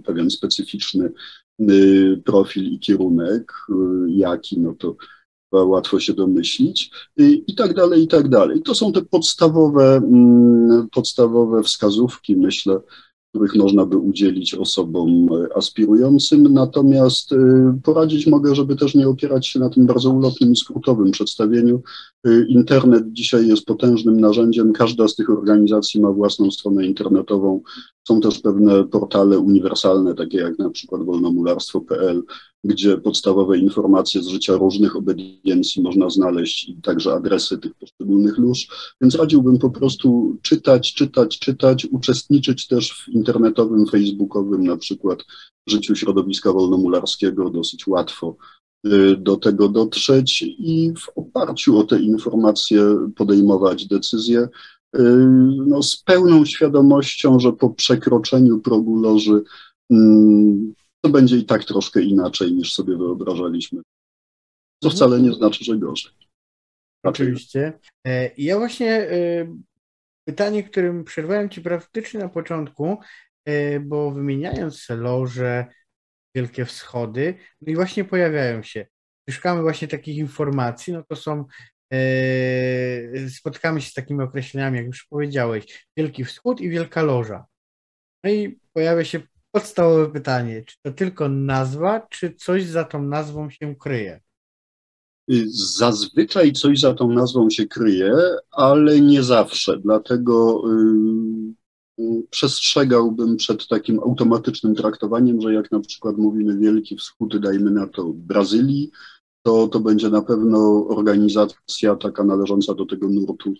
pewien specyficzny profil i kierunek, jaki, no to łatwo się domyślić, i tak dalej, i tak dalej. To są te podstawowe wskazówki, myślę, których można by udzielić osobom aspirującym, natomiast poradzić mogę, żeby też nie opierać się na tym bardzo ulotnym i skrótowym przedstawieniu. Internet dzisiaj jest potężnym narzędziem, każda z tych organizacji ma własną stronę internetową, są też pewne portale uniwersalne, takie jak na przykład wolnomularstwo.pl, gdzie podstawowe informacje z życia różnych obediencji można znaleźć i także adresy tych poszczególnych lóż, więc radziłbym po prostu czytać, uczestniczyć też w internetowym, facebookowym na przykład życiu środowiska wolnomularskiego, dosyć łatwo do tego dotrzeć i w oparciu o te informacje podejmować decyzje, no, z pełną świadomością, że po przekroczeniu progu loży to będzie i tak troszkę inaczej, niż sobie wyobrażaliśmy. To wcale nie znaczy, że gorzej. Oczywiście. Ja właśnie pytanie, którym przerwałem Ci praktycznie na początku, bo wymieniając loże, Wielkie Wschody, no i właśnie pojawiają się. Szukamy właśnie takich informacji, no to są, spotykamy się z takimi określeniami, jak już powiedziałeś, Wielki Wschód i Wielka Loża. No i pojawia się podstawowe pytanie, czy to tylko nazwa, czy coś za tą nazwą się kryje? Zazwyczaj coś za tą nazwą się kryje, ale nie zawsze. Dlatego przestrzegałbym przed takim automatycznym traktowaniem, że jak na przykład mówimy Wielki Wschód, dajmy na to Brazylii, to będzie na pewno organizacja taka należąca do tego nurtu.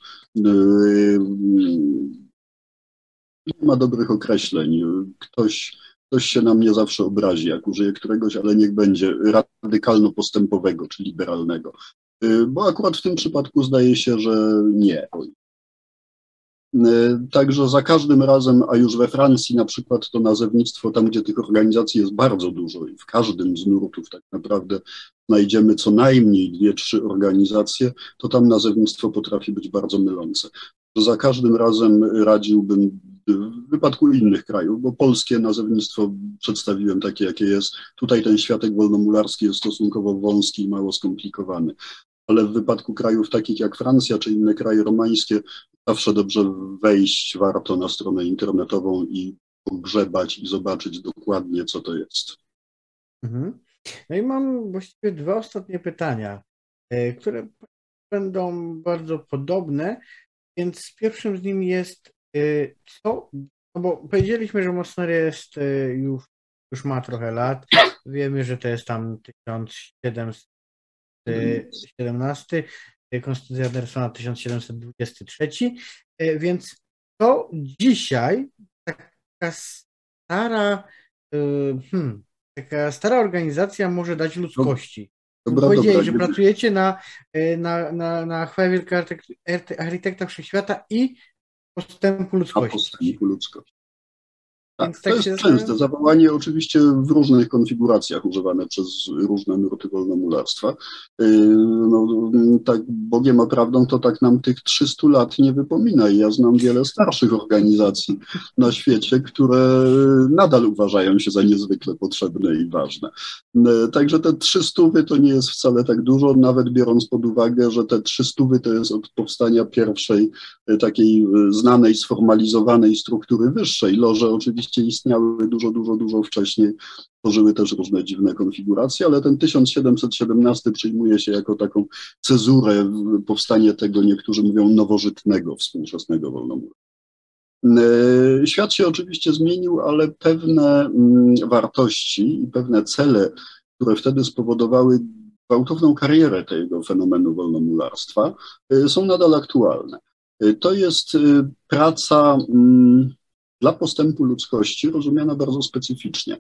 Nie ma dobrych określeń. Ktoś się na mnie zawsze obrazi, jak użyję któregoś, ale niech będzie radykalno-postępowego czy liberalnego. Bo akurat w tym przypadku zdaje się, że nie. Także za każdym razem, a już we Francji na przykład to nazewnictwo, tam gdzie tych organizacji jest bardzo dużo i w każdym z nurtów tak naprawdę znajdziemy co najmniej 2-3 organizacje, to tam nazewnictwo potrafi być bardzo mylące. Za każdym razem radziłbym w wypadku innych krajów, bo polskie nazewnictwo przedstawiłem takie, jakie jest. Tutaj ten światek wolnomularski jest stosunkowo wąski i mało skomplikowany. Ale w wypadku krajów takich jak Francja czy inne kraje romańskie, zawsze dobrze wejść warto na stronę internetową i pogrzebać i zobaczyć dokładnie, co to jest. No i mam właściwie 2 ostatnie pytania, które będą bardzo podobne, więc pierwszym z nimi jest, co, no bo powiedzieliśmy, że masoneria jest, już ma trochę lat, wiemy, że to jest tam 1717, Konstytucja Andersona 1723, więc to dzisiaj taka stara organizacja może dać ludzkości. Powiedzieli, że pracujecie na chwałę wielkiego architekta wszechświata i postępu ludzkości. Tak, Więc to tak jest się częste zawołanie, oczywiście w różnych konfiguracjach używane przez różne nurty wolnomularstwa. No, tak Bogiem a prawdą to tak nam tych 300 lat nie wypomina i ja znam wiele starszych organizacji na świecie, które nadal uważają się za niezwykle potrzebne i ważne. Także te 300 to nie jest wcale tak dużo, nawet biorąc pod uwagę, że te 300 to jest od powstania pierwszej takiej znanej, sformalizowanej struktury wyższej. Loże oczywiście istniały dużo wcześniej, tworzyły też różne dziwne konfiguracje, ale ten 1717 przyjmuje się jako taką cezurę powstania tego, niektórzy mówią, nowożytnego, współczesnego wolnomurstwa. Świat się oczywiście zmienił, ale pewne wartości i pewne cele, które wtedy spowodowały gwałtowną karierę tego fenomenu wolnomularstwa, są nadal aktualne. To jest praca dla postępu ludzkości rozumiana bardzo specyficznie.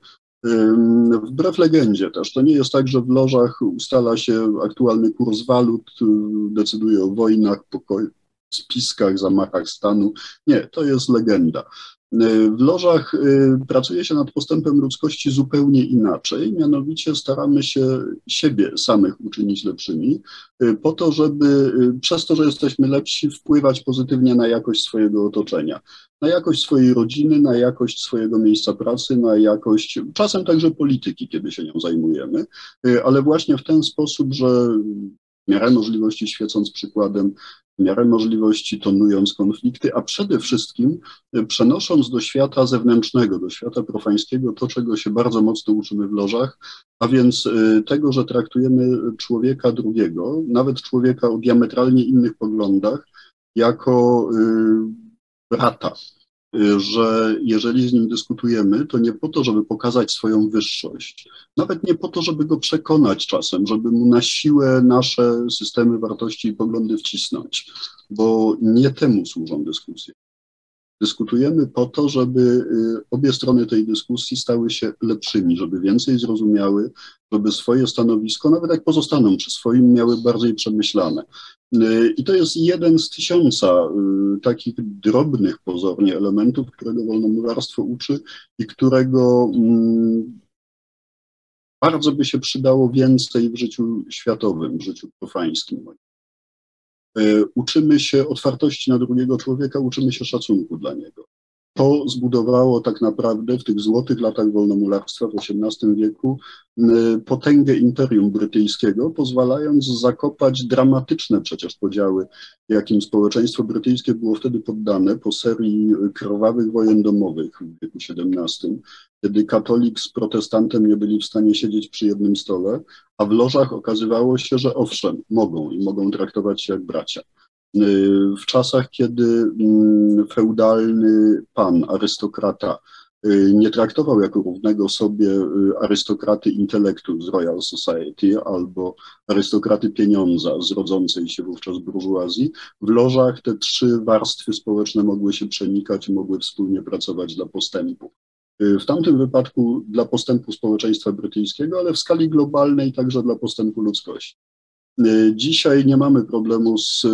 Wbrew legendzie też, to nie jest tak, że w lożach ustala się aktualny kurs walut, decyduje o wojnach, pokoju, spiskach, zamachach stanu. Nie, to jest legenda. W lożach pracuje się nad postępem ludzkości zupełnie inaczej, mianowicie staramy się siebie samych uczynić lepszymi, po to, żeby przez to, że jesteśmy lepsi, wpływać pozytywnie na jakość swojego otoczenia, na jakość swojej rodziny, na jakość swojego miejsca pracy, na jakość czasem także polityki, kiedy się nią zajmujemy, ale właśnie w ten sposób, że w miarę możliwości świecąc przykładem, w miarę możliwości tonując konflikty, a przede wszystkim przenosząc do świata zewnętrznego, do świata profańskiego to, czego się bardzo mocno uczymy w lożach, a więc tego, że traktujemy człowieka drugiego, nawet człowieka o diametralnie innych poglądach, jako brata, że jeżeli z nim dyskutujemy, to nie po to, żeby pokazać swoją wyższość, nawet nie po to, żeby go przekonać czasem, żeby mu na siłę nasze systemy wartości i poglądy wcisnąć, bo nie temu służą dyskusje. Dyskutujemy po to, żeby obie strony tej dyskusji stały się lepszymi, żeby więcej zrozumiały, żeby swoje stanowisko, nawet jak pozostaną przy swoim, miały bardziej przemyślane. I to jest jeden z 1000 takich drobnych pozornie elementów, którego wolnomularstwo uczy i którego bardzo by się przydało więcej w życiu światowym, w życiu profańskim. Uczymy się otwartości na drugiego człowieka, uczymy się szacunku dla niego. To zbudowało tak naprawdę w tych złotych latach wolnomularstwa w XVIII wieku potęgę Imperium Brytyjskiego, pozwalając zakopać dramatyczne przecież podziały, jakim społeczeństwo brytyjskie było wtedy poddane po serii krwawych wojen domowych w wieku XVII, kiedy katolik z protestantem nie byli w stanie siedzieć przy jednym stole, a w lożach okazywało się, że owszem, mogą i mogą traktować się jak bracia. W czasach, kiedy feudalny pan, arystokrata, nie traktował jako równego sobie arystokraty intelektu z Royal Society albo arystokraty pieniądza z rodzącej się wówczas burżuazji, w lożach te 3 warstwy społeczne mogły się przenikać i mogły wspólnie pracować dla postępu. W tamtym wypadku dla postępu społeczeństwa brytyjskiego, ale w skali globalnej także dla postępu ludzkości. Dzisiaj nie mamy problemu z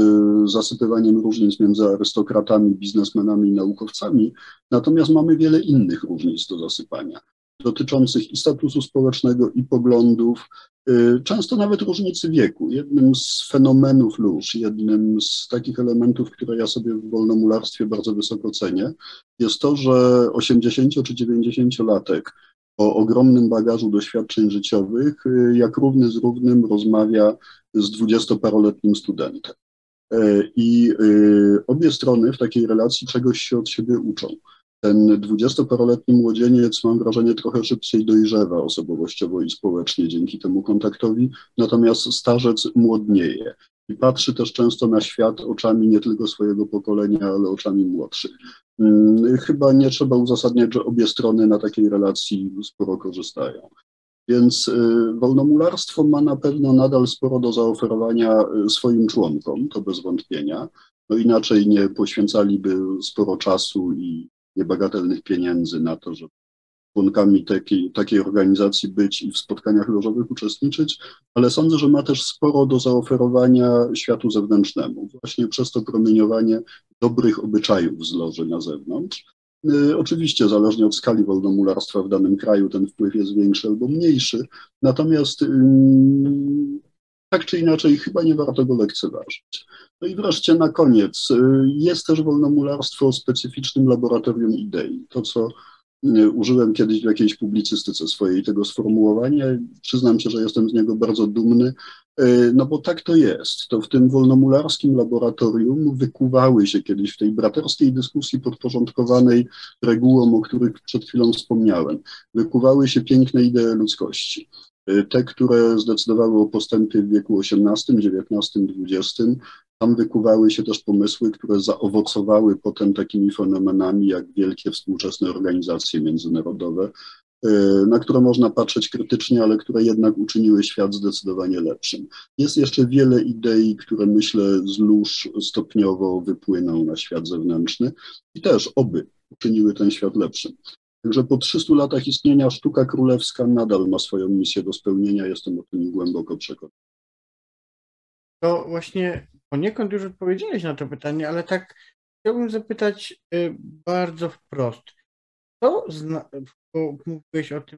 zasypywaniem różnic między arystokratami, biznesmenami i naukowcami, natomiast mamy wiele innych różnic do zasypania, dotyczących i statusu społecznego, i poglądów, często nawet różnicy wieku. Jednym z fenomenów lóż, jednym z takich elementów, które ja sobie w wolnomularstwie bardzo wysoko cenię, jest to, że 80- czy 90-latek o ogromnym bagażu doświadczeń życiowych, jak równy z równym rozmawia z 20-paroletnim studentem. I obie strony w takiej relacji czegoś się od siebie uczą. Ten 20-paroletni młodzieniec, mam wrażenie, trochę szybciej dojrzewa osobowościowo i społecznie dzięki temu kontaktowi, natomiast starzec młodnieje i patrzy też często na świat oczami nie tylko swojego pokolenia, ale oczami młodszych. Chyba nie trzeba uzasadniać, że obie strony na takiej relacji sporo korzystają. Więc wolnomularstwo ma na pewno nadal sporo do zaoferowania swoim członkom, to bez wątpienia. No inaczej nie poświęcaliby sporo czasu i niebagatelnych pieniędzy na to, żeby członkami takiej organizacji być i w spotkaniach lożowych uczestniczyć, ale sądzę, że ma też sporo do zaoferowania światu zewnętrznemu, właśnie przez to promieniowanie dobrych obyczajów z loży na zewnątrz. Oczywiście, zależnie od skali wolnomularstwa w danym kraju, ten wpływ jest większy albo mniejszy, natomiast tak czy inaczej chyba nie warto go lekceważyć. No i wreszcie na koniec, jest też wolnomularstwo o specyficznym laboratorium idei. To, co użyłem kiedyś w jakiejś publicystyce swojej tego sformułowania. Przyznam się, że jestem z niego bardzo dumny, no bo tak to jest. To w tym wolnomularskim laboratorium wykuwały się kiedyś w tej braterskiej dyskusji podporządkowanej regułom, o których przed chwilą wspomniałem, wykuwały się piękne idee ludzkości. Te, które zdecydowały o postępie w wieku XVIII, XIX, XX. Tam wykuwały się też pomysły, które zaowocowały potem takimi fenomenami jak wielkie współczesne organizacje międzynarodowe, na które można patrzeć krytycznie, ale które jednak uczyniły świat zdecydowanie lepszym. Jest jeszcze wiele idei, które myślę z lóż stopniowo wypłyną na świat zewnętrzny i też oby uczyniły ten świat lepszym. Także po 300 latach istnienia sztuka królewska nadal ma swoją misję do spełnienia, jestem o tym głęboko przekonany. To właśnie poniekąd już odpowiedziałeś na to pytanie, ale tak chciałbym zapytać bardzo wprost. Bo mówiłeś o tym,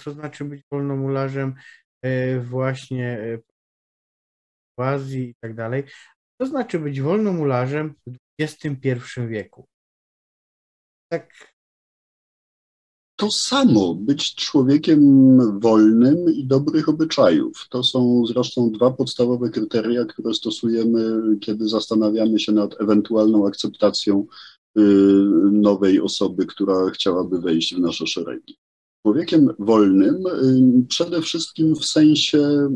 co znaczy być wolnomularzem właśnie w Azji i tak dalej. Co znaczy być wolnomularzem w XXI wieku? Tak. To samo, być człowiekiem wolnym i dobrych obyczajów. To są zresztą dwa podstawowe kryteria, które stosujemy, kiedy zastanawiamy się nad ewentualną akceptacją nowej osoby, która chciałaby wejść w nasze szeregi. Człowiekiem wolnym przede wszystkim w sensie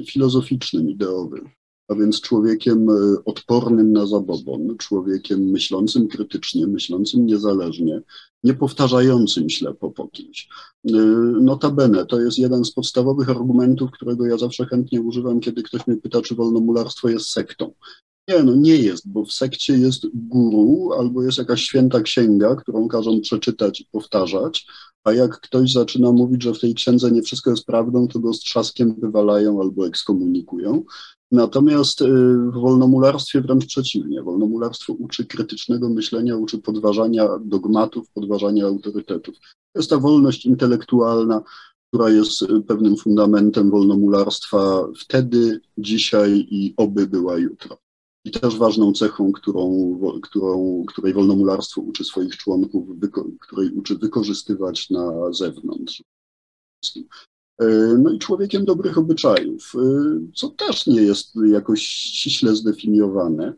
filozoficznym, ideowym, a więc człowiekiem odpornym na zabobon, człowiekiem myślącym krytycznie, myślącym niezależnie, nie powtarzającym ślepo po kimś. Notabene, to jest jeden z podstawowych argumentów, którego ja zawsze chętnie używam, kiedy ktoś mnie pyta, czy wolnomularstwo jest sektą. Nie, no nie jest, bo w sekcie jest guru albo jest jakaś święta księga, którą każą przeczytać i powtarzać, a jak ktoś zaczyna mówić, że w tej księdze nie wszystko jest prawdą, to go z trzaskiem wywalają albo ekskomunikują. Natomiast w wolnomularstwie wręcz przeciwnie. Wolnomularstwo uczy krytycznego myślenia, uczy podważania dogmatów, podważania autorytetów. To jest ta wolność intelektualna, która jest pewnym fundamentem wolnomularstwa wtedy, dzisiaj i oby była jutro. I też ważną cechą, której wolnomularstwo uczy swoich członków, której uczy wykorzystywać na zewnątrz. No i człowiekiem dobrych obyczajów, co też nie jest jakoś ściśle zdefiniowane.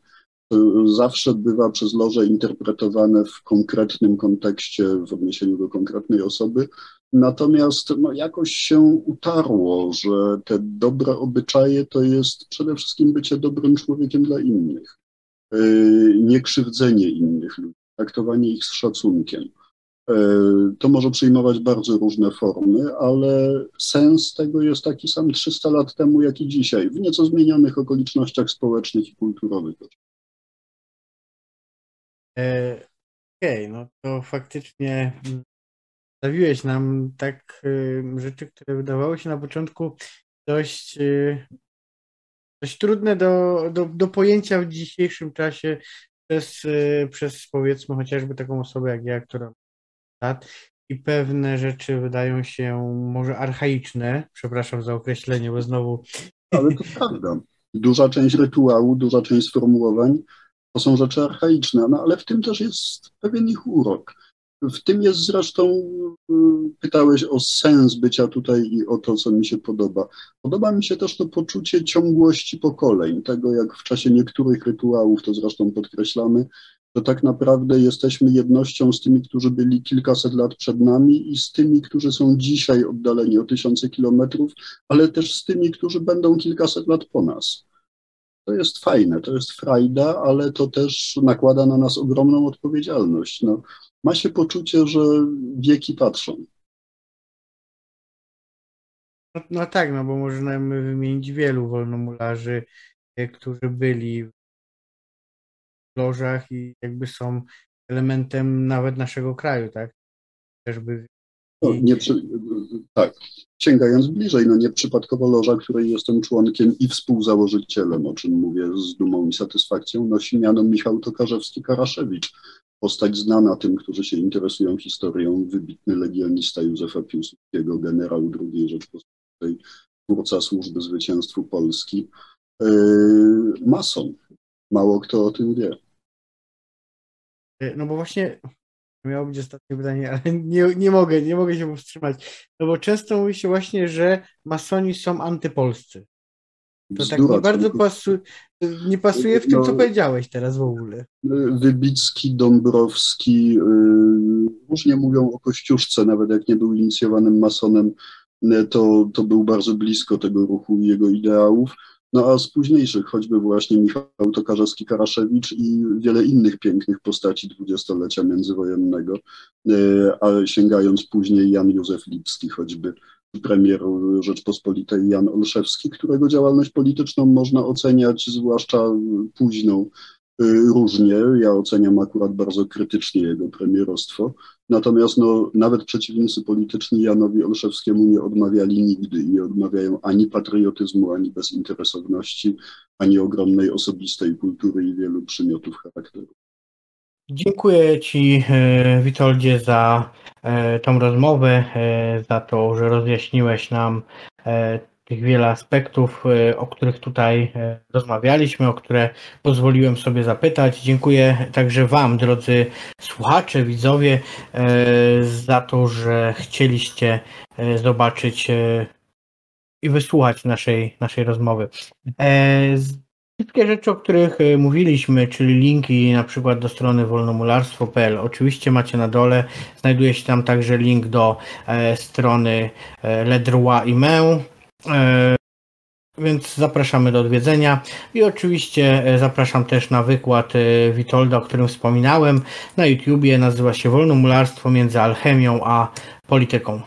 Zawsze bywa przez loże interpretowane w konkretnym kontekście, w odniesieniu do konkretnej osoby. Natomiast no, jakoś się utarło, że te dobre obyczaje to jest przede wszystkim bycie dobrym człowiekiem dla innych, niekrzywdzenie innych ludzi, traktowanie ich z szacunkiem. To może przyjmować bardzo różne formy, ale sens tego jest taki sam 300 lat temu, jak i dzisiaj, w nieco zmienionych okolicznościach społecznych i kulturowych. Okej, no to faktycznie przedstawiłeś nam tak rzeczy, które wydawały się na początku dość trudne do pojęcia w dzisiejszym czasie przez powiedzmy chociażby taką osobę jak ja, która ma lat i pewne rzeczy wydają się może archaiczne, przepraszam za określenie, bo znowu... Ale to prawda. Duża część rytuału, duża część sformułowań to są rzeczy archaiczne, no ale w tym też jest pewien ich urok. W tym jest zresztą, pytałeś o sens bycia tutaj i o to, co mi się podoba. Podoba mi się też to poczucie ciągłości pokoleń, tego jak w czasie niektórych rytuałów, to zresztą podkreślamy, że tak naprawdę jesteśmy jednością z tymi, którzy byli kilkaset lat przed nami i z tymi, którzy są dzisiaj oddaleni o tysiące kilometrów, ale też z tymi, którzy będą kilkaset lat po nas. To jest fajne, to jest frajda, ale to też nakłada na nas ogromną odpowiedzialność. No, ma się poczucie, że wieki patrzą. No tak, no bo możemy wymienić wielu wolnomularzy, którzy byli w lożach i jakby są elementem nawet naszego kraju, tak? Chociażby No, tak, sięgając bliżej, no nieprzypadkowo loża, której jestem członkiem i współzałożycielem, o czym mówię z dumą i satysfakcją, nosi miano Michał Tokarzewski-Karaszewicz, postać znana tym, którzy się interesują historią, wybitny legionista Józefa Piłsudskiego, generał II Rzeczpospolitej, twórca służby zwycięstwu Polski, mason. Mało kto o tym wie. No bo właśnie miało być ostatnie pytanie, ale nie mogę się powstrzymać. No bo często mówi się właśnie, że masoni są antypolscy. To tak nie bardzo nie pasuje w tym, co powiedziałeś teraz w ogóle. Wybicki, Dąbrowski różnie mówią o Kościuszce, nawet jak nie był inicjowanym masonem, to był bardzo blisko tego ruchu i jego ideałów. No a z późniejszych, choćby właśnie Michał Tokarzewski-Karaszewicz i wiele innych pięknych postaci dwudziestolecia międzywojennego, a sięgając później Jan Józef Lipski, choćby premier Rzeczpospolitej Jan Olszewski, którego działalność polityczną można oceniać, zwłaszcza późną, różnie. Ja oceniam akurat bardzo krytycznie jego premierostwo. Natomiast nawet przeciwnicy polityczni Janowi Olszewskiemu nie odmawiali nigdy i nie odmawiają ani patriotyzmu, ani bezinteresowności, ani ogromnej osobistej kultury i wielu przymiotów charakteru. Dziękuję Ci, Witoldzie, za tą rozmowę, za to, że rozjaśniłeś nam tych wiele aspektów, o których tutaj rozmawialiśmy, o które pozwoliłem sobie zapytać. Dziękuję także Wam, drodzy słuchacze, widzowie, za to, że chcieliście zobaczyć i wysłuchać naszej rozmowy. Wszystkie rzeczy, o których mówiliśmy, czyli linki na przykład do strony wolnomularstwo.pl, oczywiście macie na dole. Znajduje się tam także link do strony Le Droit Humain, więc zapraszamy do odwiedzenia. I oczywiście zapraszam też na wykład Witolda, o którym wspominałem, na YouTubie. Nazywa się Wolnomularstwo między alchemią a polityką.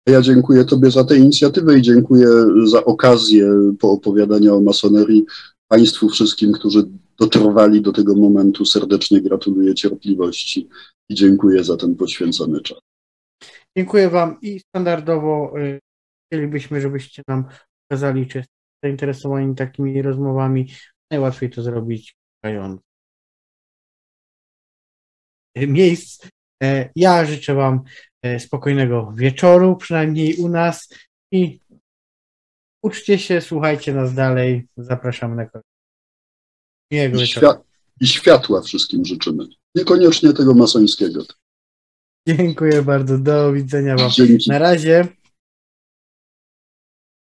Ja dziękuję Tobie za tę inicjatywę i dziękuję za okazję poopowiadania o masonerii. Państwu wszystkim, którzy dotrwali do tego momentu, serdecznie gratuluję cierpliwości i dziękuję za ten poświęcony czas. Dziękuję Wam i standardowo chcielibyśmy, żebyście nam pokazali, czy jesteście zainteresowani takimi rozmowami. Najłatwiej to zrobić szukając miejsc. Ja życzę Wam spokojnego wieczoru, przynajmniej u nas, i uczcie się, słuchajcie nas dalej. Zapraszamy na koniec. Miłego wieczoru. I światła wszystkim życzymy. Niekoniecznie tego masońskiego. Dziękuję bardzo. Do widzenia Wam. Dzięki. Na razie.